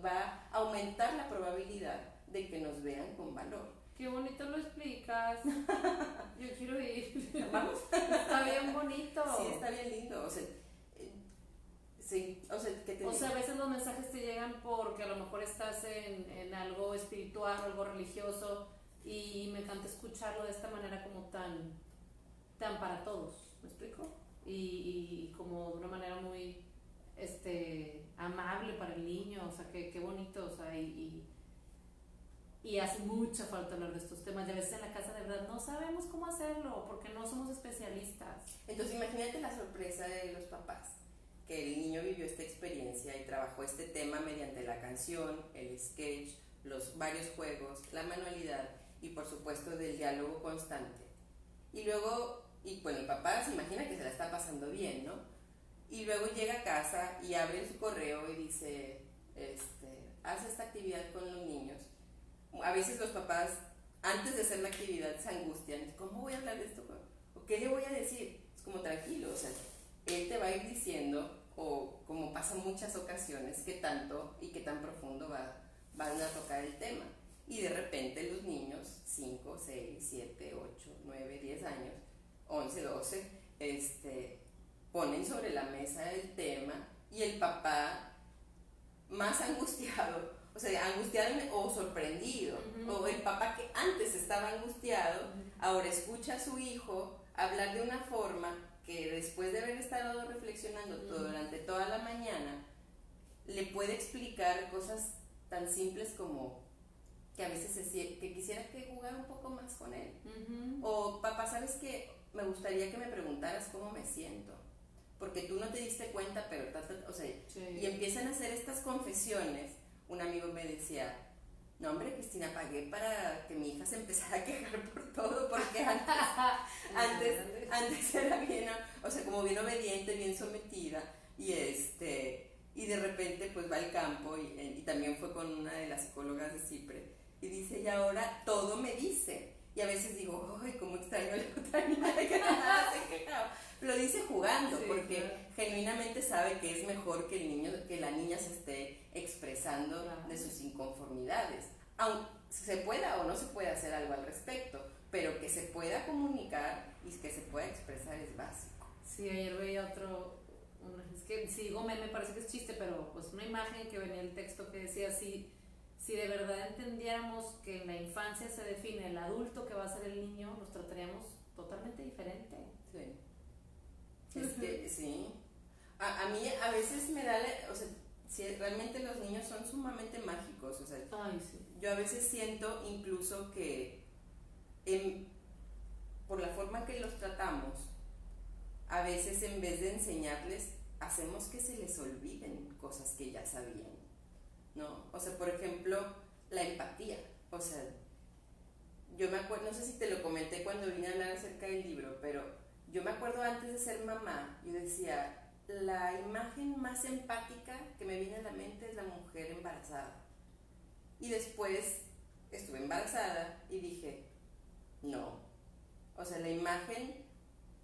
B: va a aumentar la probabilidad de que nos vean con valor.
A: Qué bonito lo explicas. Yo quiero ir.
B: ¿Vamos?
A: Está bien bonito.
B: Sí, está bien lindo. O sea, ¿qué te digo?
A: A veces los mensajes te llegan porque a lo mejor estás en algo espiritual o algo religioso, y me encanta escucharlo de esta manera como tan para todos, ¿me explico? Y como de una manera muy amable para el niño, o sea, qué bonito, o sea, y hace mucha falta hablar de estos temas. Y a veces en la casa de verdad no sabemos cómo hacerlo porque no somos especialistas.
B: Entonces imagínate la sorpresa de los papás, que el niño vivió esta experiencia y trabajó este tema mediante la canción, el sketch, los varios juegos, la manualidad y por supuesto del diálogo constante. Y luego, el papá se imagina que se la está pasando bien, ¿no? Y luego llega a casa y abre su correo y dice, hace esta actividad con los niños. A veces los papás, antes de hacer la actividad, se angustian. ¿Cómo voy a hablar de esto? ¿O qué le voy a decir? Es como tranquilo, o sea, él te va a ir diciendo, o como pasa en muchas ocasiones, qué tanto y qué tan profundo van a tocar el tema. Y de repente los niños, 5, 6, 7, 8, 9, 10 años, 11, 12, ponen sobre la mesa el tema, y el papá más angustiado, o sea, angustiado o sorprendido, o el papá que antes estaba angustiado, ahora escucha a su hijo hablar de una forma que después de haber estado reflexionando durante toda la mañana, le puede explicar cosas tan simples como que a veces que quisiera que jugara un poco más con él. O papá, ¿sabes qué? Me gustaría que me preguntaras cómo me siento, porque tú no te diste cuenta, pero y empiezan a hacer estas confesiones. Un amigo me decía, no hombre, Cristina, pagué para que mi hija se empezara a quejar por todo, porque antes era bien, o sea, como bien obediente, bien sometida, y de repente pues va al campo, y también fue con una de las psicólogas de Cipre, y dice, y ahora todo me dice. Y a veces digo, ay, cómo extraño a la otra niña que nada se quejaba. Lo dice jugando, porque genuinamente sabe que es mejor que la niña se esté expresando de sus inconformidades. Aunque se pueda o no se pueda hacer algo al respecto, pero que se pueda comunicar y que se pueda expresar es básico.
A: Sí, ayer veía es que si digo me parece que es chiste, pero pues una imagen que venía el texto que decía, si si de verdad entendiéramos que en la infancia se define el adulto que va a ser el niño, nos trataríamos totalmente diferente.
B: Sí. Es que, sí. A mí a veces me da, o sea, si realmente los niños son sumamente mágicos, o sea,
A: ay, sí.
B: Yo a veces siento incluso que por la forma que los tratamos, a veces en vez de enseñarles, hacemos que se les olviden cosas que ya sabían, ¿no? O sea, por ejemplo, la empatía. O sea, yo me acuerdo, no sé si te lo comenté cuando vine a hablar acerca del libro, pero yo me acuerdo antes de ser mamá, yo decía, la imagen más empática que me viene a la mente es la mujer embarazada. Y después estuve embarazada y dije, no. O sea, la imagen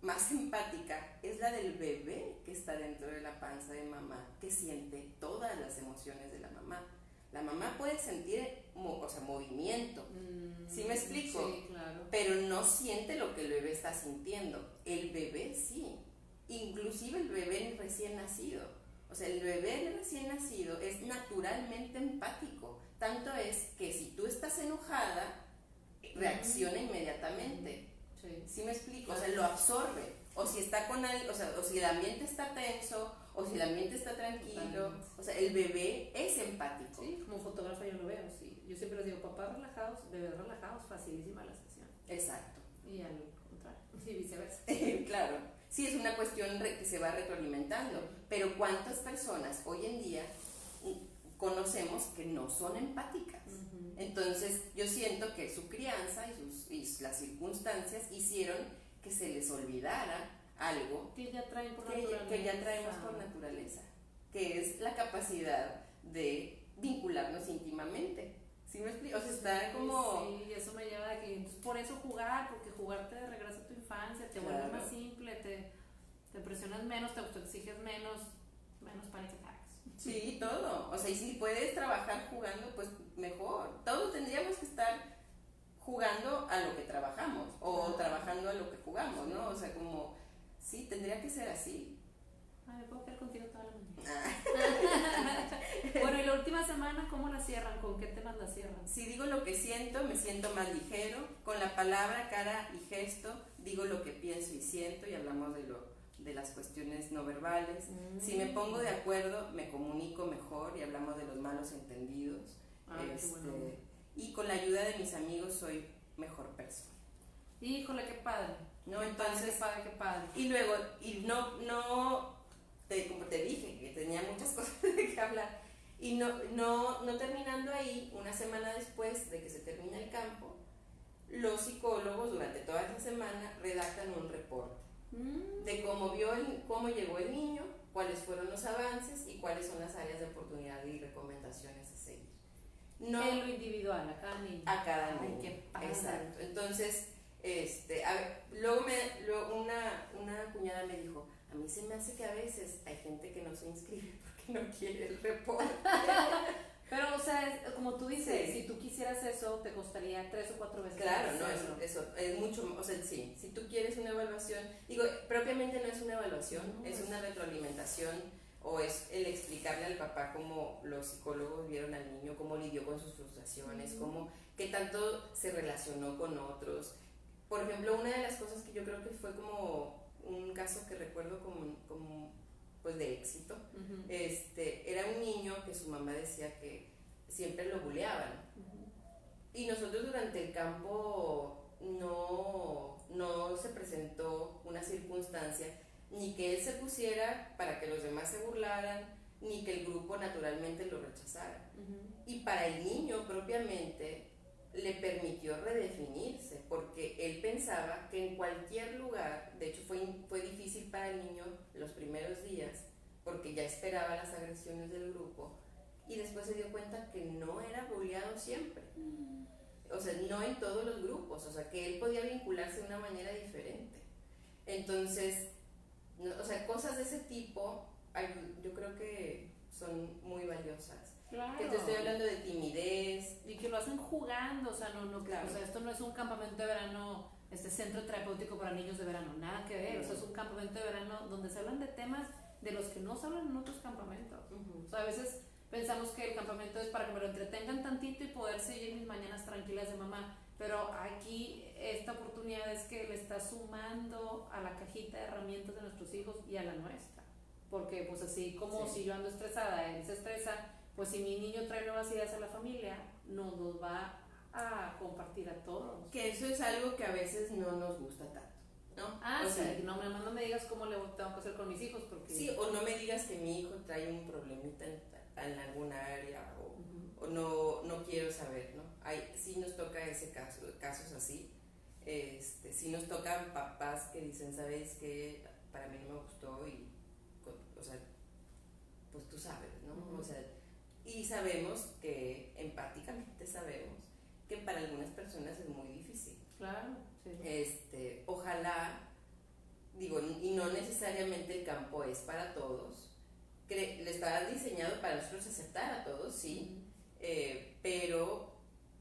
B: más empática es la del bebé que está dentro de la panza de mamá, que siente todas las emociones de la mamá. La mamá puede sentir movimiento, ¿sí me explico?
A: Sí, claro.
B: Pero no siente lo que el bebé está sintiendo. El bebé sí, inclusive el bebé recién nacido. O sea, el bebé recién nacido es naturalmente empático. Tanto es que si tú estás enojada, reacciona inmediatamente. ¿Sí me explico? O sea, lo absorbe. O si está con alguien, o sea, o si el ambiente está tenso, o si el ambiente está tranquilo. O sea, el bebé es empático.
A: Sí, como fotógrafa yo lo veo, sí. Yo siempre les digo, papás relajados, bebés relajados, facilísima la sesión.
B: Exacto.
A: Y al contrario, y viceversa.
B: Claro. Sí, es una cuestión que se va retroalimentando. Pero ¿cuántas personas hoy en día conocemos que no son empáticas? Entonces yo siento que su crianza y las circunstancias hicieron que se les olvidara algo
A: que ya traen por
B: que ya traemos por naturaleza, que es la capacidad de vincularnos íntimamente. ¿Sí me explico? O sea, está como...
A: Sí, eso me lleva a que entonces por eso jugar, porque jugar te regresa a tu infancia, te vuelve más simple, te presionas menos, te autoexiges menos panic attacks.
B: Sí, todo. O sea, y si puedes trabajar jugando, pues mejor. Todos tendríamos que estar jugando a lo que trabajamos o trabajando a lo que jugamos, ¿no? O sea, como, sí, tendría que ser así.
A: Ay, me puedo quedar contigo toda la mañana. Bueno, y la última semana, ¿cómo la cierran? ¿Con qué temas la cierran?
B: Si digo lo que siento, me siento más ligero. Con la palabra, cara y gesto, digo lo que pienso y siento y hablamos de las cuestiones no verbales. Si me pongo de acuerdo, me comunico mejor y hablamos de los malos entendidos.
A: Bueno.
B: Y con la ayuda de mis amigos soy mejor persona.
A: Híjole, qué padre.
B: No,
A: qué
B: entonces,
A: padre, qué padre.
B: Y luego, como te dije, que tenía muchas cosas de que hablar. Y no terminando ahí, una semana después de que se termina el campo, los psicólogos durante toda esa semana redactan un reporte de cómo llegó el niño, cuáles fueron los avances y cuáles son las áreas de oportunidad y recomendaciones a seguir.
A: En lo individual, a cada niño.
B: A cada niño.
A: Ay, qué padre.
B: Exacto. Entonces, luego una cuñada me dijo, a mí se me hace que a veces hay gente que no se inscribe porque no quiere el reporte.
A: Pero, o sea, como tú dices,
B: sí.
A: Si tú quisieras eso, te costaría 3 o 4 veces.
B: Claro, no, eso es mucho, o sea, sí, si tú quieres una evaluación, digo, propiamente no es una evaluación, es una retroalimentación, o es el explicarle al papá cómo los psicólogos vieron al niño, cómo lidió con sus frustraciones, qué tanto se relacionó con otros. Por ejemplo, una de las cosas que yo creo que fue como un caso que recuerdo como pues de éxito, era un niño que su mamá decía que siempre lo buleaban. Y nosotros durante el campo no se presentó una circunstancia ni que él se pusiera para que los demás se burlaran, ni que el grupo naturalmente lo rechazara. Y para el niño propiamente le permitió redefinirse, porque él pensaba que en cualquier lugar, de hecho fue difícil para el niño los primeros días, porque ya esperaba las agresiones del grupo, y después se dio cuenta que no era bulleado siempre. O sea, no en todos los grupos, o sea, que él podía vincularse de una manera diferente. Entonces, o sea, cosas de ese tipo, yo creo que son muy valiosas.
A: Claro.
B: Que te estoy hablando de timidez.
A: Y que lo hacen jugando, o sea,
B: claro.
A: O sea, esto no es un campamento de verano, centro terapéutico para niños de verano, nada que ver. O sea, es un campamento de verano donde se hablan de temas de los que no se hablan en otros campamentos. O sea, a veces pensamos que el campamento es para que me lo entretengan tantito y poder seguir mis mañanas tranquilas de mamá. Pero aquí esta oportunidad es que le está sumando a la cajita de herramientas de nuestros hijos y a la nuestra. Porque pues así como si yo ando estresada, él se estresa, pues si mi niño trae nuevas ideas a la familia, nos los va a compartir a todos.
B: Que eso es algo que a veces no nos gusta tanto, ¿no?
A: O sea, no me digas cómo le tengo que hacer con mis hijos, porque...
B: Sí, o no me digas que mi hijo trae un problemita en alguna área, o no quiero saber, ¿no? Sí nos toca ese casos así. Sí nos tocan papás que dicen, ¿sabes qué? Para mí no me gustó y, o sea, pues tú sabes, ¿no? O sea, y sabemos que, empáticamente sabemos, que para algunas personas es muy difícil.
A: Claro, sí.
B: Ojalá, digo, y no necesariamente el campo es para todos, le está diseñado para nosotros aceptar a todos, sí, pero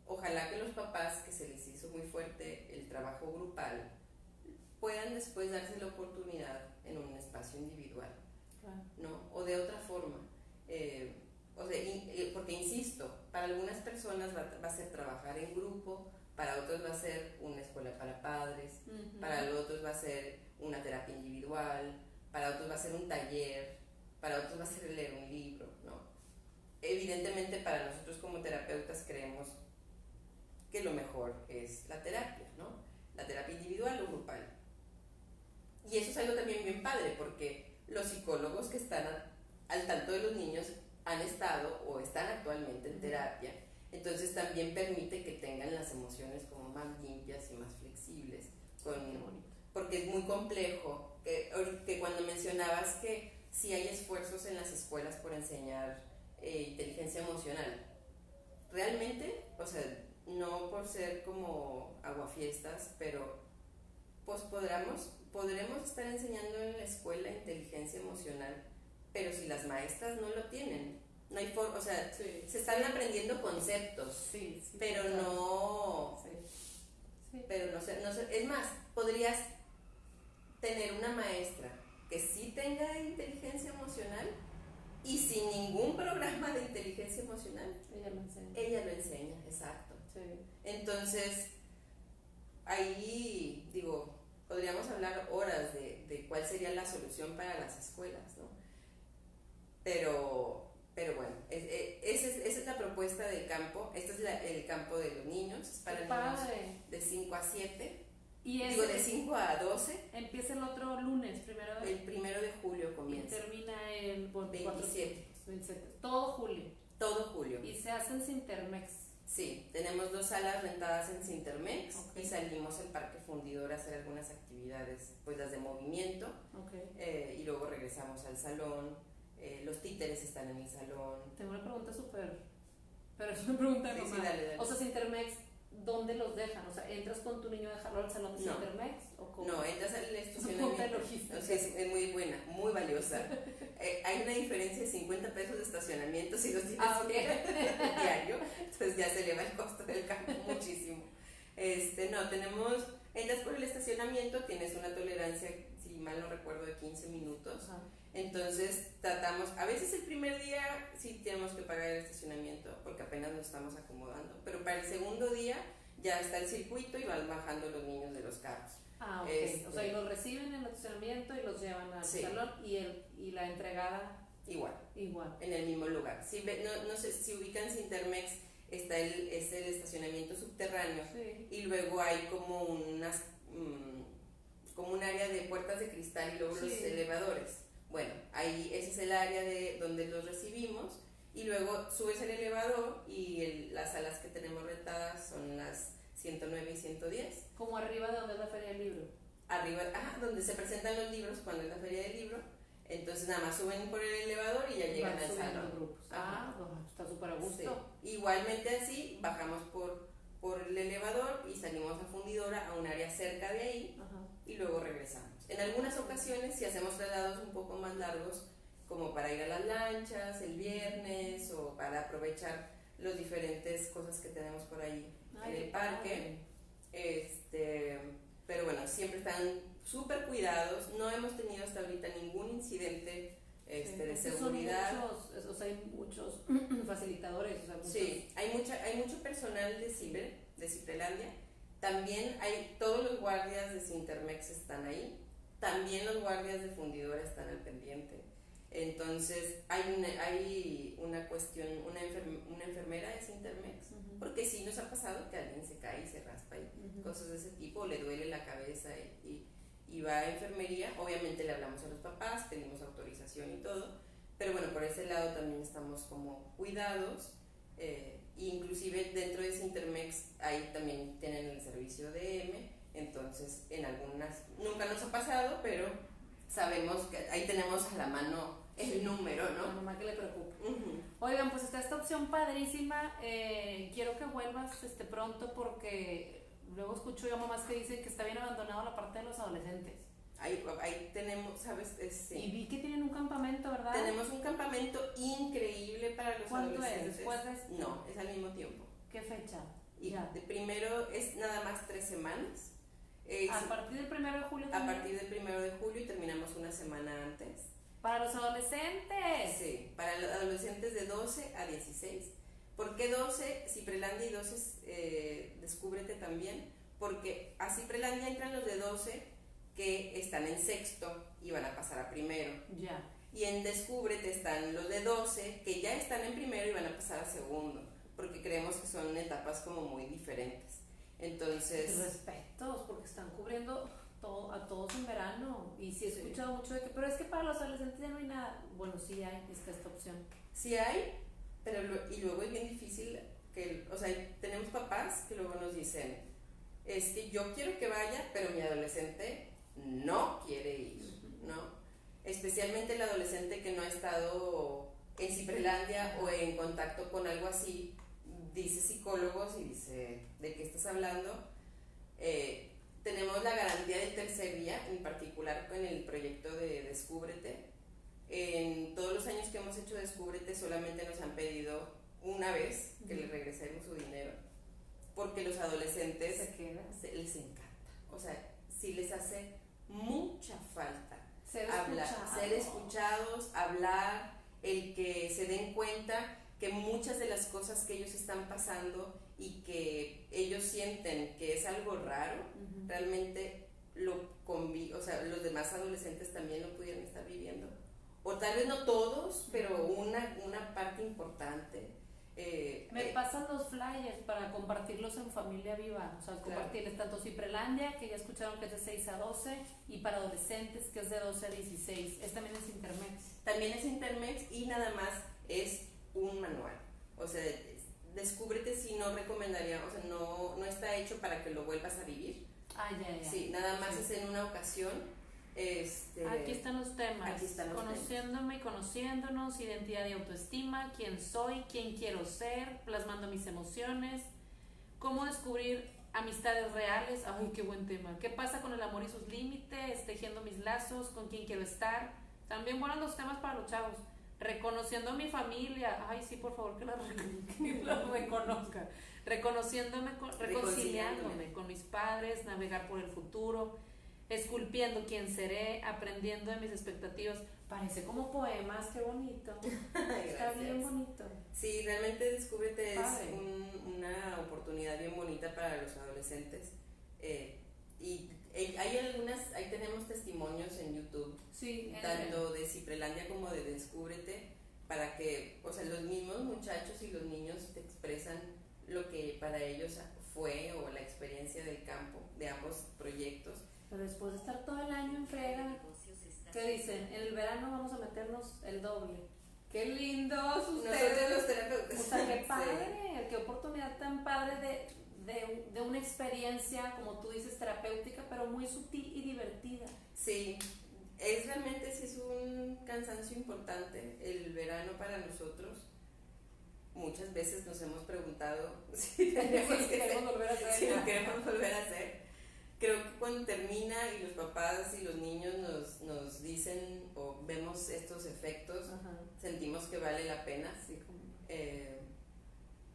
B: ojalá que los papás, que se les hizo muy fuerte el trabajo grupal, puedan después darse la oportunidad en un espacio individual, ¿no? O de otra forma. Porque insisto, para algunas personas va a ser trabajar en grupo, para otros va a ser una escuela para padres, para otros va a ser una terapia individual, para otros va a ser un taller, para otros va a ser leer un libro, ¿no? Evidentemente para nosotros como terapeutas creemos que lo mejor es la terapia, ¿no? La terapia individual o grupal. Y eso es algo también bien padre, porque los psicólogos que están al tanto de los niños han estado o están actualmente en terapia, entonces también permite que tengan las emociones como más limpias y más flexibles, porque es muy complejo, que cuando mencionabas que sí hay esfuerzos en las escuelas por enseñar inteligencia emocional, realmente, o sea, no por ser como aguafiestas, pero pues podremos estar enseñando en la escuela inteligencia emocional, pero si las maestras no lo tienen, no hay forma, o sea, se están aprendiendo conceptos, pero no, pero no sé, es más, podrías tener una maestra que sí tenga inteligencia emocional y sin ningún programa de inteligencia emocional, ella lo enseña, exacto. Entonces, ahí, digo, podríamos hablar horas de cuál sería la solución para las escuelas, ¿no? Pero bueno, esa es la propuesta del campo. Este es el campo de los niños, es para niños de 5 a 7. Digo, de 5 a 12.
A: Empieza el otro lunes,
B: el 1 de julio comienza.
A: Y termina el
B: 27.
A: Todo julio.
B: Todo julio.
A: Y se hace en Sintermex.
B: Sí, tenemos 2 salas rentadas en Sintermex, y salimos al Parque Fundidor a hacer algunas actividades, pues las de movimiento, y luego regresamos al salón. Los títeres están en el salón.
A: Tengo una pregunta pero es una pregunta normal.
B: Sí, dale.
A: O sea, Sintermex, ¿dónde los dejan? O sea, ¿entras con tu niño a dejarlo al salón de Sintermex? ¿O cómo?
B: No, entras al estacionamiento. O sea, es muy buena, muy valiosa. Hay una diferencia de 50 pesos de estacionamiento si los tienes diario, entonces ya se eleva el costo del campo muchísimo. Entras por el estacionamiento, tienes una tolerancia, si mal no recuerdo, de 15 minutos. Entonces tratamos, a veces el primer día sí tenemos que pagar el estacionamiento porque apenas nos estamos acomodando, pero para el segundo día ya está el circuito y van bajando los niños de los carros.
A: O sea, y los reciben en el estacionamiento y los llevan al salón, y la entregada
B: igual, en el mismo lugar. No sé si ubican Sintermex, es el estacionamiento subterráneo, y luego hay como como un área de puertas de cristal y luego los elevadores. Bueno, ahí ese es el área de donde los recibimos, y luego subes el elevador y las salas que tenemos rentadas son las 109 y 110.
A: Como arriba de donde es la Feria del Libro.
B: Arriba, donde se presentan los libros cuando es la Feria del Libro. Entonces nada más suben por el elevador y ya llegan al salón.
A: Grupos. Está súper a gusto.
B: Sí. Igualmente así, bajamos por el elevador y salimos a Fundidora, a un área cerca de ahí, y luego regresamos. En algunas ocasiones, si hacemos traslados un poco más largos, como para ir a las lanchas el viernes, o para aprovechar las diferentes cosas que tenemos por ahí en el parque. Pero bueno, siempre están súper cuidados. No hemos tenido hasta ahorita ningún incidente de seguridad.
A: Son muchos, hay muchos facilitadores.
B: Sí, hay mucho personal de Ciprelandia. También todos los guardias de Sintermex están ahí. También los guardias de fundidora están al pendiente. Entonces hay una cuestión, una enfermera de Sintermex, porque sí nos ha pasado que alguien se cae y se raspa y cosas de ese tipo, le duele la cabeza y va a enfermería. Obviamente le hablamos a los papás, pedimos autorización y todo, pero bueno, por ese lado también estamos como cuidados. Inclusive dentro de Sintermex ahí también tienen el servicio de M, entonces en algunas, nunca nos ha pasado, pero sabemos que ahí tenemos a la mano el número, ¿no?
A: La mamá que le preocupa. Oigan, pues está esta opción padrísima. Quiero que vuelvas pronto, porque luego escucho yo mamás que dicen que está bien abandonado la parte de los adolescentes.
B: Ahí tenemos, ¿sabes? Sí.
A: Y vi que tienen un campamento, ¿verdad?
B: Tenemos un campamento increíble para los
A: adolescentes. ¿Cuánto es?
B: ¿Después de esto? No, es al mismo tiempo.
A: ¿Qué fecha?
B: Y de primero es nada más 3 semanas.
A: ¿A partir del 1 de julio
B: también? A partir del 1 de julio y terminamos una semana antes.
A: ¿Para los adolescentes?
B: Sí, para los adolescentes de 12 a 16. ¿Por qué 12? Ciprelandia y 12 Descúbrete también. Porque a Ciprelandia entran los de 12 que están en sexto y van a pasar a primero.
A: Ya.
B: Y en Descúbrete están los de 12 que ya están en primero y van a pasar a segundo, porque creemos que son etapas como muy diferentes. Entonces...
A: Respetos, porque están cubriendo a todos en verano. Y sí he escuchado mucho de que, pero es que para los adolescentes ya no hay nada. Bueno, sí hay, está esta opción.
B: Sí hay, pero y luego es bien difícil o sea, tenemos papás que luego nos dicen, es que yo quiero que vaya, pero mi adolescente no quiere ir, ¿no? Especialmente el adolescente que no ha estado en Ciprelandia o en contacto con algo así, dice psicólogos y dice, ¿de qué estás hablando? Tenemos la garantía del tercer día, en particular con el proyecto de Descúbrete. En todos los años que hemos hecho Descúbrete solamente nos han pedido una vez que les regresemos su dinero, porque los adolescentes les encanta, o sea, sí les hace mucha falta ser escuchados, hablar, el que se den cuenta que muchas de las cosas que ellos están pasando y que ellos sienten que es algo raro, realmente o sea, los demás adolescentes también lo pudieran estar viviendo, o tal vez no todos, pero una parte importante.
A: Me pasan los flyers para compartirlos en Familia Viva, o sea, compartirles tanto Ciprelandia, que ya escucharon que es de 6 a 12, y para adolescentes, que es de 12 a 16. También es Intermex.
B: También es Intermex y nada más es un manual. O sea, Descúbrete sí no recomendaría, o sea, no está hecho para que lo vuelvas a vivir.
A: Ya.
B: Sí, nada más es en una ocasión.
A: Aquí están los temas. Conociéndome y conociéndonos, identidad y autoestima, quién soy, quién quiero ser, plasmando mis emociones, cómo descubrir amistades reales. Ay, qué buen tema. ¿Qué pasa con el amor y sus límites? Tejiendo mis lazos, con quién quiero estar. También buenos los temas para los chavos. Reconociendo a mi familia. Ay, sí, por favor, que lo reconozca. Reconciliándome con mis padres, navegar por el futuro, esculpiendo quién seré, aprendiendo de mis expectativas. Parece como poemas, qué bonito. Está bien bonito.
B: Sí, realmente Descúbrete es una oportunidad bien bonita para los adolescentes. Y ahí tenemos testimonios en YouTube,
A: sí,
B: tanto de Ciprelandia como de Descúbrete, para que, o sea, los mismos muchachos y los niños te expresan lo que para ellos fue o la experiencia del campo, de ambos proyectos.
A: Pero después de estar todo el año en frega, ¿qué dicen? En el verano vamos a meternos el doble. ¡Qué lindos ustedes!
B: Nosotros los terapeutas.
A: O sea, qué padre, qué oportunidad tan padre de una experiencia, como tú dices, terapéutica, pero muy sutil y divertida.
B: Sí, realmente sí es un cansancio importante el verano para nosotros. Muchas veces nos hemos preguntado si
A: queremos volver a hacer.
B: Si lo queremos volver a hacer. Creo que cuando termina y los papás y los niños nos dicen o vemos estos efectos, sentimos que vale la pena.
A: Sí,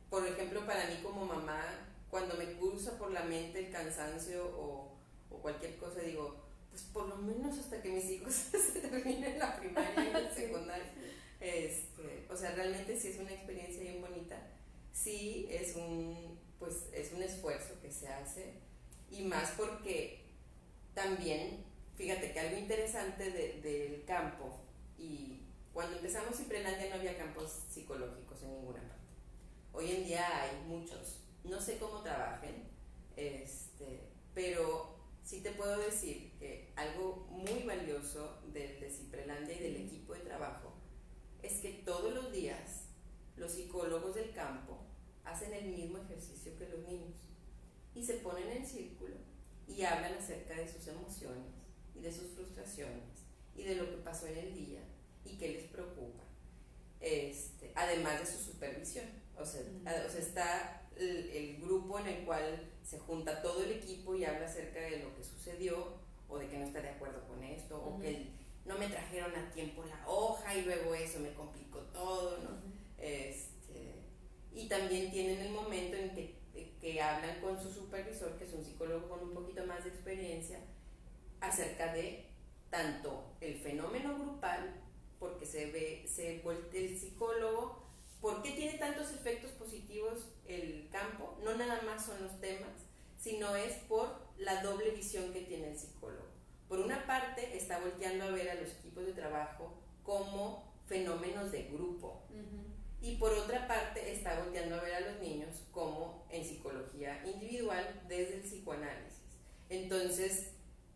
B: por ejemplo, para mí como mamá, cuando me cruza por la mente el cansancio o cualquier cosa, digo, pues por lo menos hasta que mis hijos se terminen la primaria y la secundaria. O sea, realmente sí es una experiencia bien bonita. Sí es un esfuerzo que se hace, y más porque también, fíjate que algo interesante del campo, y cuando empezamos Ciprelandia no había campos psicológicos en ninguna parte. Hoy en día hay muchos, no sé cómo trabajen, pero sí te puedo decir que algo muy valioso de Ciprelandia y del equipo de trabajo es que todos los días los psicólogos del campo hacen el mismo ejercicio que los niños y se ponen en círculo y hablan acerca de sus emociones y de sus frustraciones y de lo que pasó en el día y qué les preocupa, además de su supervisión. O sea, está el grupo en el cual se junta todo el equipo y habla acerca de lo que sucedió, o de que no está de acuerdo con esto, o que no me trajeron a tiempo la hoja y luego eso me complicó todo, ¿no? Y también tienen el momento en que hablan con su supervisor, que es un psicólogo con un poquito más de experiencia, acerca de tanto el fenómeno grupal, porque el psicólogo, ¿por qué tiene tantos efectos positivos el campo? No nada más son los temas, sino es por la doble visión que tiene el psicólogo. Por una parte, está volteando a ver a los equipos de trabajo como fenómenos de grupo. Y por otra parte, está volteando a ver a los niños como en psicología individual desde el psicoanálisis. Entonces,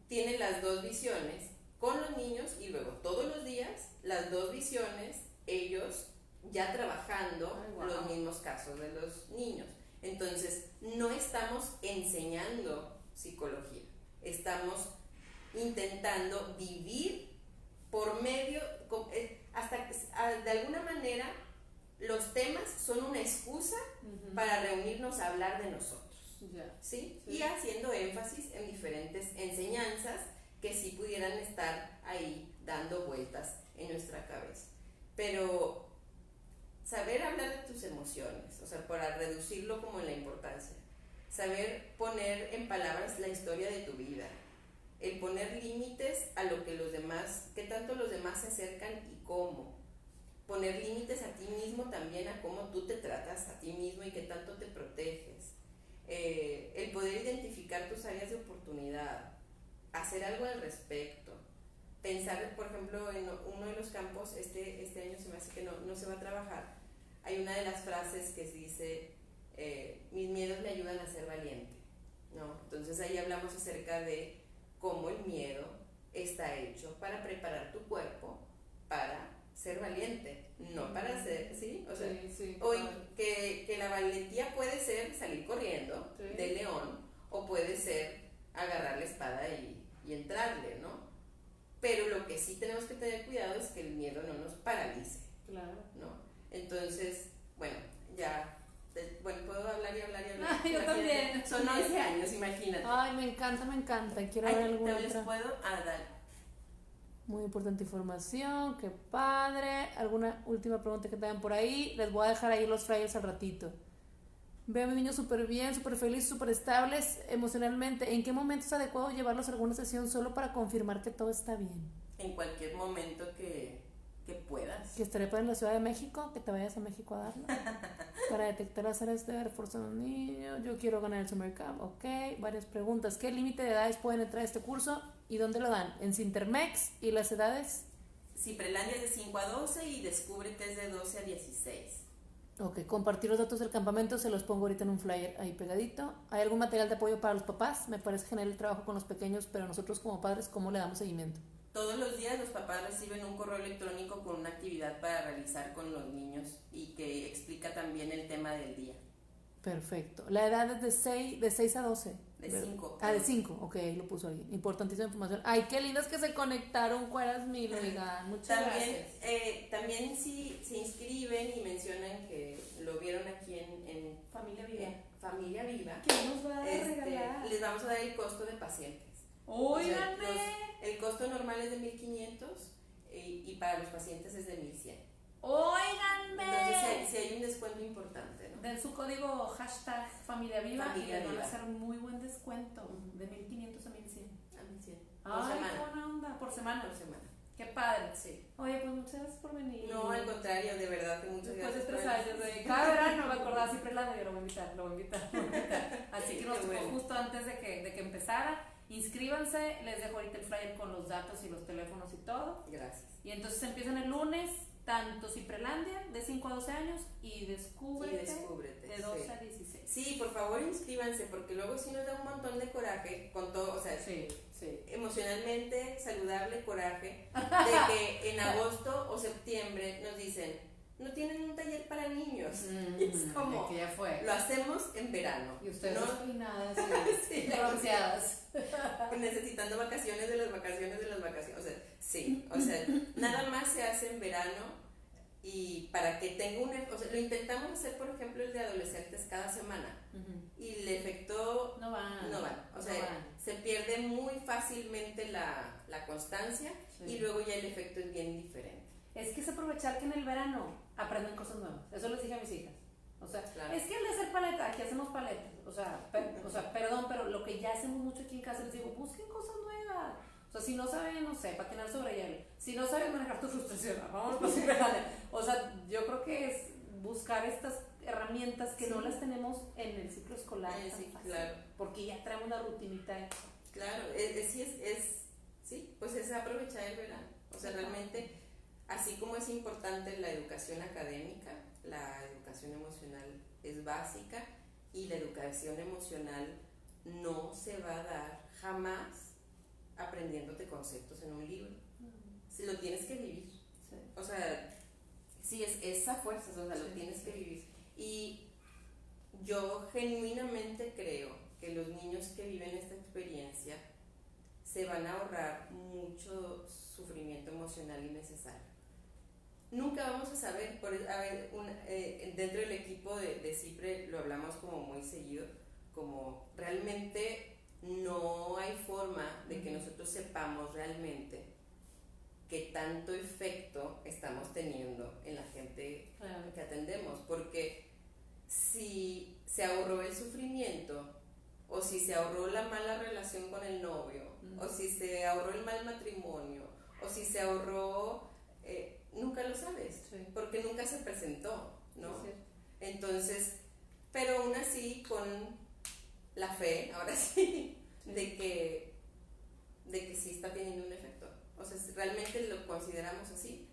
B: tiene las dos visiones con los niños, y luego todos los días las dos visiones, ellos ya trabajando los mismos casos de los niños. Entonces, no estamos enseñando psicología, estamos intentando vivir por medio, hasta de alguna manera, los temas son una excusa para reunirnos a hablar de nosotros, ¿sí? Y haciendo énfasis en diferentes enseñanzas que sí pudieran estar ahí dando vueltas en nuestra cabeza. Pero saber hablar de tus emociones, o sea, para reducirlo como en la importancia, saber poner en palabras la historia de tu vida, el poner límites a lo que los demás, qué tanto los demás se acercan y cómo, poner límites a ti mismo también, a cómo tú te tratas a ti mismo y qué tanto te proteges, el poder identificar tus áreas de oportunidad, hacer algo al respecto, pensar, por ejemplo, en uno de los campos, este año se me hace que no se va a trabajar, hay una de las frases que dice, mis miedos me ayudan a ser valiente, ¿no? Entonces ahí hablamos acerca de cómo el miedo está hecho para preparar tu cuerpo para ser valiente, no para ser, ¿sí? O sea, que la valentía puede ser salir corriendo del león, o puede ser agarrar la espada y entrarle, ¿no? Pero lo que sí tenemos que tener cuidado es que el miedo no nos paralice, ¿no? Entonces, bueno, puedo hablar y hablar.
A: Yo también.
B: Son 11 años, imagínate.
A: Ay, me encanta. Quiero ver alguna
B: ¿Les
A: otra.
B: puedo? Dale.
A: Muy importante información, qué padre. ¿Alguna última pregunta que tengan por ahí? Les voy a dejar ahí los flyers al ratito. Veo a mi niño súper bien, súper feliz, súper estables emocionalmente. ¿En qué momento es adecuado llevarlos a alguna sesión solo para confirmar que todo está bien?
B: En cualquier momento que puedas.
A: Que estaré en la Ciudad de México, que te vayas a México a darlo. Para detectar las áreas de refuerzo en los niños. Yo quiero ganar el Summer Camp. Ok, varias preguntas. ¿Qué límite de edades pueden entrar a este curso y dónde lo dan? ¿En Cintermex? ¿Y las edades?
B: Ciprelandia es de 5 a 12 y Descúbrete es de 12 a 16.
A: Ok, compartir los datos del campamento, se los pongo ahorita en un flyer ahí pegadito. ¿Hay algún material de apoyo para los papás? Me parece genial el trabajo con los pequeños, pero nosotros como padres, ¿cómo le damos seguimiento?
B: Todos los días los papás reciben un correo electrónico con una actividad para realizar con los niños y que explica también el tema del día.
A: Perfecto. La edad es de 6 a 12.
B: De 5.
A: De 5. Ok, ahí lo puso alguien. Importantísima información. Ay, qué lindas que se conectaron, cueras mil, oigan. Muchas gracias.
B: También si se inscriben y mencionan que lo vieron aquí en
A: Familia Viva.
B: Familia Viva.
A: ¿Qué nos va a regalar?
B: Les vamos a dar el costo de pacientes.
A: ¡Óiganme!
B: El costo normal es de 1,500 y para los pacientes es de 1,100.
A: ¡Óiganme!
B: Entonces sí hay un descuento importante, ¿no?
A: Den su código #FamiliaViva y les van a
B: Viva.
A: hacer muy buen descuento de 1,500 a 1,100. Ay,
B: semana.
A: qué buena onda, por semana.
B: Por semana.
A: Qué padre.
B: Sí.
A: Oye, pues muchas gracias por venir.
B: No, al contrario, de verdad que muchas
A: Después de
B: gracias.
A: 3 años, de cada verano me acordaba siempre la de yo lo voy a invitar, lo voy a invitar, lo voy a invitar. Así que nos
B: Qué
A: tocó
B: bueno.
A: justo antes de que empezara. Inscríbanse, les dejo ahorita el flyer con los datos y los teléfonos y todo.
B: Gracias.
A: Y entonces empiezan el lunes, tanto Ciprelandia, de 5 a 12 años, y Descúbrete, de 12 a 16.
B: Sí, por favor inscríbanse, porque luego sí nos da un montón de coraje, con todo, o sea,
A: Sí.
B: emocionalmente saludable coraje, de que en agosto o septiembre nos dicen, no tienen un taller para niños. Es como,
A: que ya fue.
B: lo hacemos en verano.
A: Y ustedes
B: ¿no?
A: despeinadas
B: Sí,
A: y bronceadas.
B: Necesitando vacaciones de las vacaciones de las vacaciones. O sea, sí, o sea, nada más se hace en verano y para que tenga o sea, lo intentamos hacer, por ejemplo, el de adolescentes cada semana y el efecto
A: No van.
B: o sea, se pierde muy fácilmente la constancia y luego ya el efecto es bien diferente.
A: Es que es aprovechar que en el verano aprenden cosas nuevas. Eso les dije a mis hijas. O sea,
B: Claro.
A: es que al de hacer paleta, aquí hacemos paletas. O sea, perdón, pero lo que ya hacemos mucho aquí en casa, les digo, busquen cosas nuevas. O sea, si no saben, no sé, patinar sobre hielo, si no saben manejar tu frustración, vamos por O sea, yo creo que es buscar estas herramientas que no las tenemos en el ciclo escolar.
B: Sí,
A: tan fácil,
B: claro.
A: porque ya traemos una rutinita hecha.
B: Claro, sí, pues es aprovechar el verano. O sea, realmente, así como es importante la educación académica, la educación emocional es básica y la educación emocional no se va a dar jamás aprendiéndote conceptos en un libro. Si lo tienes que vivir.
A: Sí.
B: O sea, sí, es esa fuerza, o sea, lo tienes que vivir. Y yo genuinamente creo que los niños que viven esta experiencia se van a ahorrar mucho sufrimiento emocional innecesario. Nunca vamos a saber, dentro del equipo de CIPRE lo hablamos como muy seguido, como realmente no hay forma de que nosotros sepamos realmente qué tanto efecto estamos teniendo en la gente que atendemos, porque si se ahorró el sufrimiento, o si se ahorró la mala relación con el novio, o si se ahorró el mal matrimonio, o si se ahorró, nunca lo sabes, porque nunca se presentó, ¿no? Entonces, pero aún así con la fe, ahora sí, de que sí está teniendo un efecto. O sea, realmente lo consideramos así.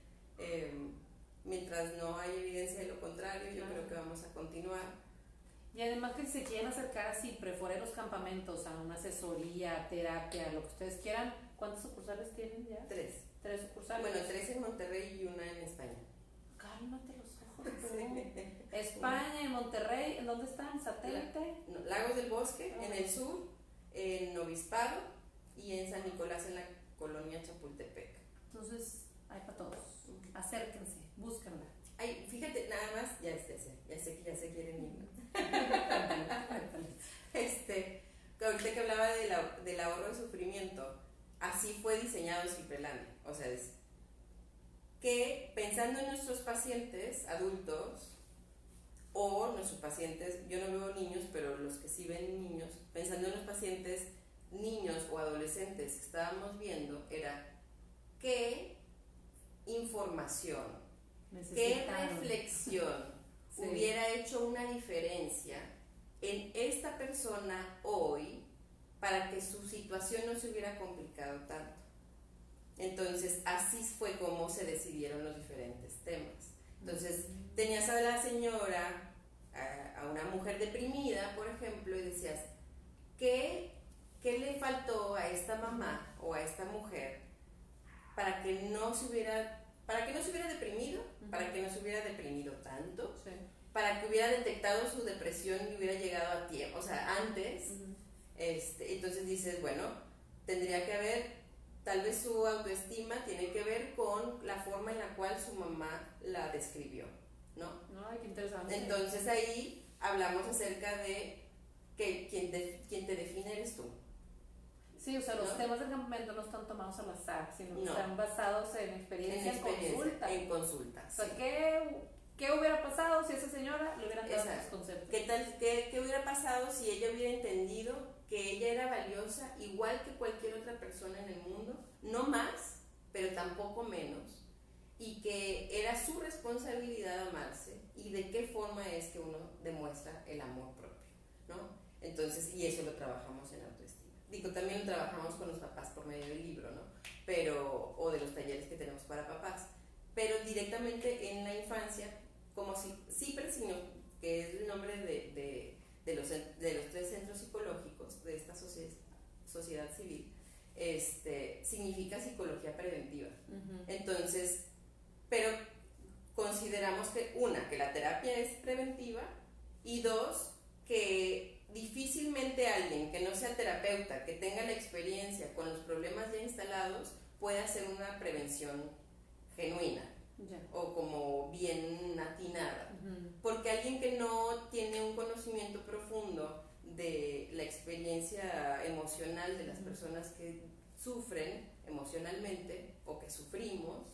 B: Mientras no hay evidencia de lo contrario, yo creo que vamos a continuar.
A: Y además que si se quieren acercar así, fuera de los campamentos, a una asesoría, terapia, lo que ustedes quieran, ¿cuántas sucursales tienen ya?
B: 3.
A: 3 sucursales.
B: Bueno, 3 en Monterrey y una en España.
A: Cálmate los ojos, tú. España, en Monterrey, ¿en dónde están? ¿Satélite?
B: Lagos del Bosque, en el sur, en Obispado y en San Nicolás, en la colonia Chapultepec.
A: Entonces, hay para todos. Acérquense, búsquenla.
B: Ay, fíjate, nada más, ya sé que ya se quieren ir. Que ahorita que hablaba del ahorro de sufrimiento, así fue diseñado Ciprelandia. O sea, es que pensando en nuestros pacientes adultos o nuestros pacientes, yo no veo niños, pero los que sí ven niños, pensando en los pacientes niños o adolescentes que estábamos viendo, era qué información, qué reflexión hubiera hecho una diferencia en esta persona hoy para que su situación no se hubiera complicado tanto. Entonces, así fue como se decidieron los diferentes temas. Entonces, tenías a la señora, a una mujer deprimida, por ejemplo, y decías, ¿qué le faltó a esta mamá o a esta mujer para que no se hubiera deprimido, para que no se hubiera deprimido tanto, para que hubiera detectado su depresión y hubiera llegado a tiempo, o sea, antes? Entonces dices, bueno, tendría que haber, tal vez su autoestima tiene que ver con la forma en la cual su mamá la describió, ¿no?
A: Ay, qué interesante.
B: Entonces ahí hablamos acerca de que quien te define eres tú.
A: Sí, o sea, los temas del campamento no están tomados al azar, sino que están basados en experiencia, en consulta.
B: En consulta.
A: O sea, ¿qué hubiera pasado si a esa señora le hubieran dado esos conceptos?
B: ¿Qué hubiera pasado si ella hubiera entendido que ella era valiosa igual que cualquier otra persona en el no más, pero tampoco menos, y que era su responsabilidad amarse, y de qué forma es que uno demuestra el amor propio, ¿no? Entonces, y eso lo trabajamos en autoestima. Digo, también lo trabajamos con los papás por medio del libro, ¿no? Pero, o de los talleres que tenemos para papás, pero directamente en la infancia, como si CIPRE, que es el nombre de los 3 centros psicológicos de esta sociedad civil, significa psicología preventiva. Entonces, pero consideramos que que la terapia es preventiva, y 2, que difícilmente alguien que no sea terapeuta, que tenga la experiencia con los problemas ya instalados, puede hacer una prevención genuina o como bien atinada, porque alguien que no tiene un conocimiento profundo de la experiencia emocional de las personas que sufren emocionalmente o que sufrimos,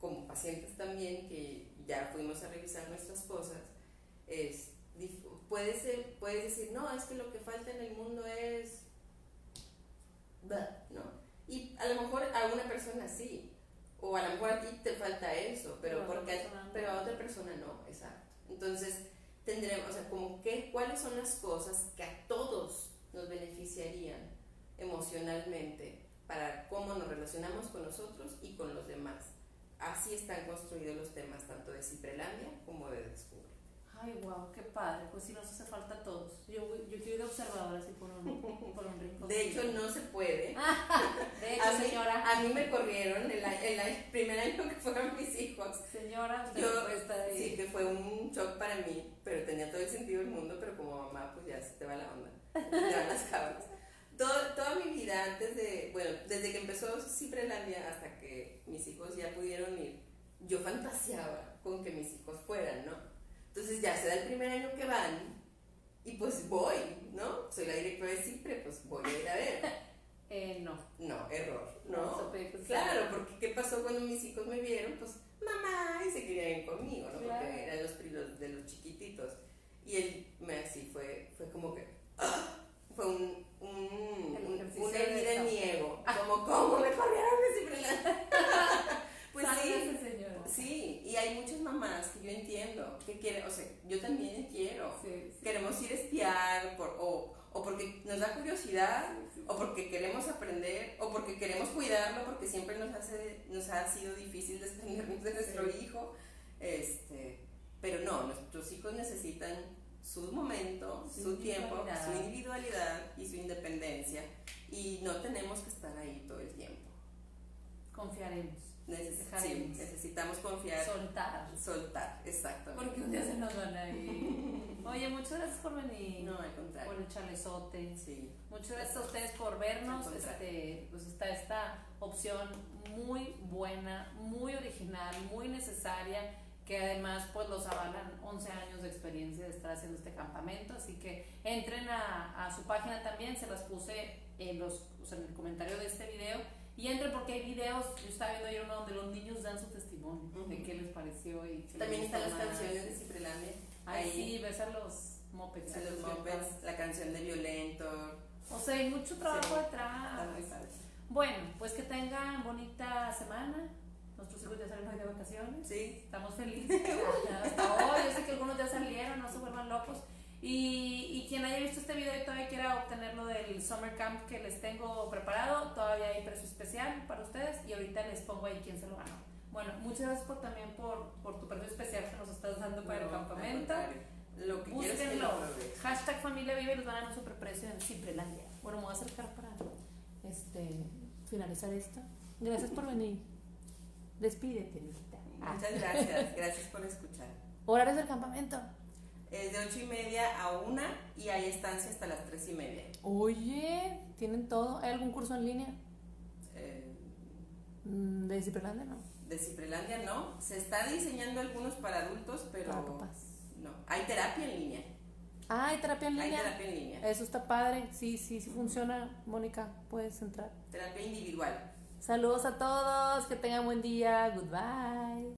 B: como pacientes también que ya fuimos a revisar nuestras cosas, puedes decir, no, es que lo que falta en el mundo es, ¿no? Y a lo mejor a una persona sí, o a lo mejor a ti te falta eso, pero a otra persona no, exacto. Entonces tendremos, o sea, como que cuáles son las cosas que a todos nos beneficiarían emocionalmente para cómo nos relacionamos con nosotros y con los demás. Así están construidos los temas tanto de Ciprelandia como de Descubre.
A: Ay, wow, qué padre. Pues sí, nos hace falta a todos. Yo quiero ir de observadora así por un rincón.
B: De hecho, no se puede.
A: De hecho, señora.
B: A mí me corrieron el primer año que fueron mis hijos.
A: Señora, usted no puede estar ahí.
B: Sí, que fue un shock para mí, pero tenía todo el sentido del mundo, pero como mamá, pues ya se te va la onda. Te van las cabras. Toda mi vida, desde que empezó Ciprelandia hasta que mis hijos ya pudieron ir, yo fantaseaba con que mis hijos fueran, ¿no? Entonces ya se da el primer año que van y pues voy, ¿no? Soy la directora de Cipre, pues voy a ir a ver. No, error, ¿no? Claro, porque ¿qué pasó cuando mis hijos me vieron? Pues mamá, y se querían ir conmigo, ¿no? Claro. Porque eran los de los chiquititos. Y él así fue como que fue un herida en mi ego, ¿cómo me corrieron de Ciprelandia? Pues sí, y hay muchas mamás que yo entiendo que quieren, o sea, yo también quiero, queremos ir a espiar o porque nos da curiosidad, o porque queremos aprender, o porque queremos cuidarlo, porque siempre nos ha sido difícil desprendernos de nuestro hijo, pero no, nuestros hijos necesitan su momento, su tiempo, su individualidad y su independencia, y no tenemos que estar ahí todo el tiempo.
A: Confiaremos.
B: Necesitamos confiar. Soltar, exactamente.
A: Porque un día se nos van a ir. Oye, muchas gracias por venir.
B: No, al contrario.
A: Por el chalezote.
B: Sí.
A: Muchas gracias a ustedes por vernos. Pues está esta opción muy buena, muy original, muy necesaria, que además pues los avalan 11 años de experiencia de estar haciendo este campamento, así que entren a su página también, se las puse en el comentario de este video, y entren porque hay videos, yo estaba viendo ayer uno donde los niños dan su testimonio de qué les pareció y
B: también están las canciones de Ciprelandia.
A: Ahí sí, ves a los mopeds.
B: La canción de Violento.
A: O sea, hay mucho trabajo detrás. Bueno, pues que tengan bonita semana. Nuestros hijos ya salen hoy de vacaciones.
B: Sí.
A: Estamos felices. Hasta hoy. Yo sé que algunos ya salieron, no se vuelvan locos. Y quien haya visto este video y todavía quiera obtenerlo del Summer Camp que les tengo preparado, todavía hay precio especial para ustedes y ahorita les pongo ahí quién se lo ganó. Bueno, muchas gracias también por tu precio especial que nos estás dando para el campamento.
B: Lo que
A: búsquenlo. Hashtag Familia Vive y les van a dar un superprecio en Ciprelandia. Bueno, me voy a acercar para finalizar esto. Gracias por venir. Despídete, Nikita.
B: Muchas gracias. Gracias por escuchar.
A: ¿Horarios del campamento?
B: Es de 8:30 a 1 y hay estancia hasta las 3:30.
A: Oye, ¿tienen todo? ¿Hay algún curso en línea? ¿De Ciprelandia no?
B: De Ciprelandia no. Se está diseñando algunos para adultos, pero
A: para papás.
B: No. Hay terapia en línea.
A: Ah, ¿hay terapia en línea?
B: Hay terapia en línea.
A: Eso está padre. Sí funciona. Mónica, puedes entrar.
B: Terapia individual.
A: Saludos a todos. Que tengan buen día. Goodbye.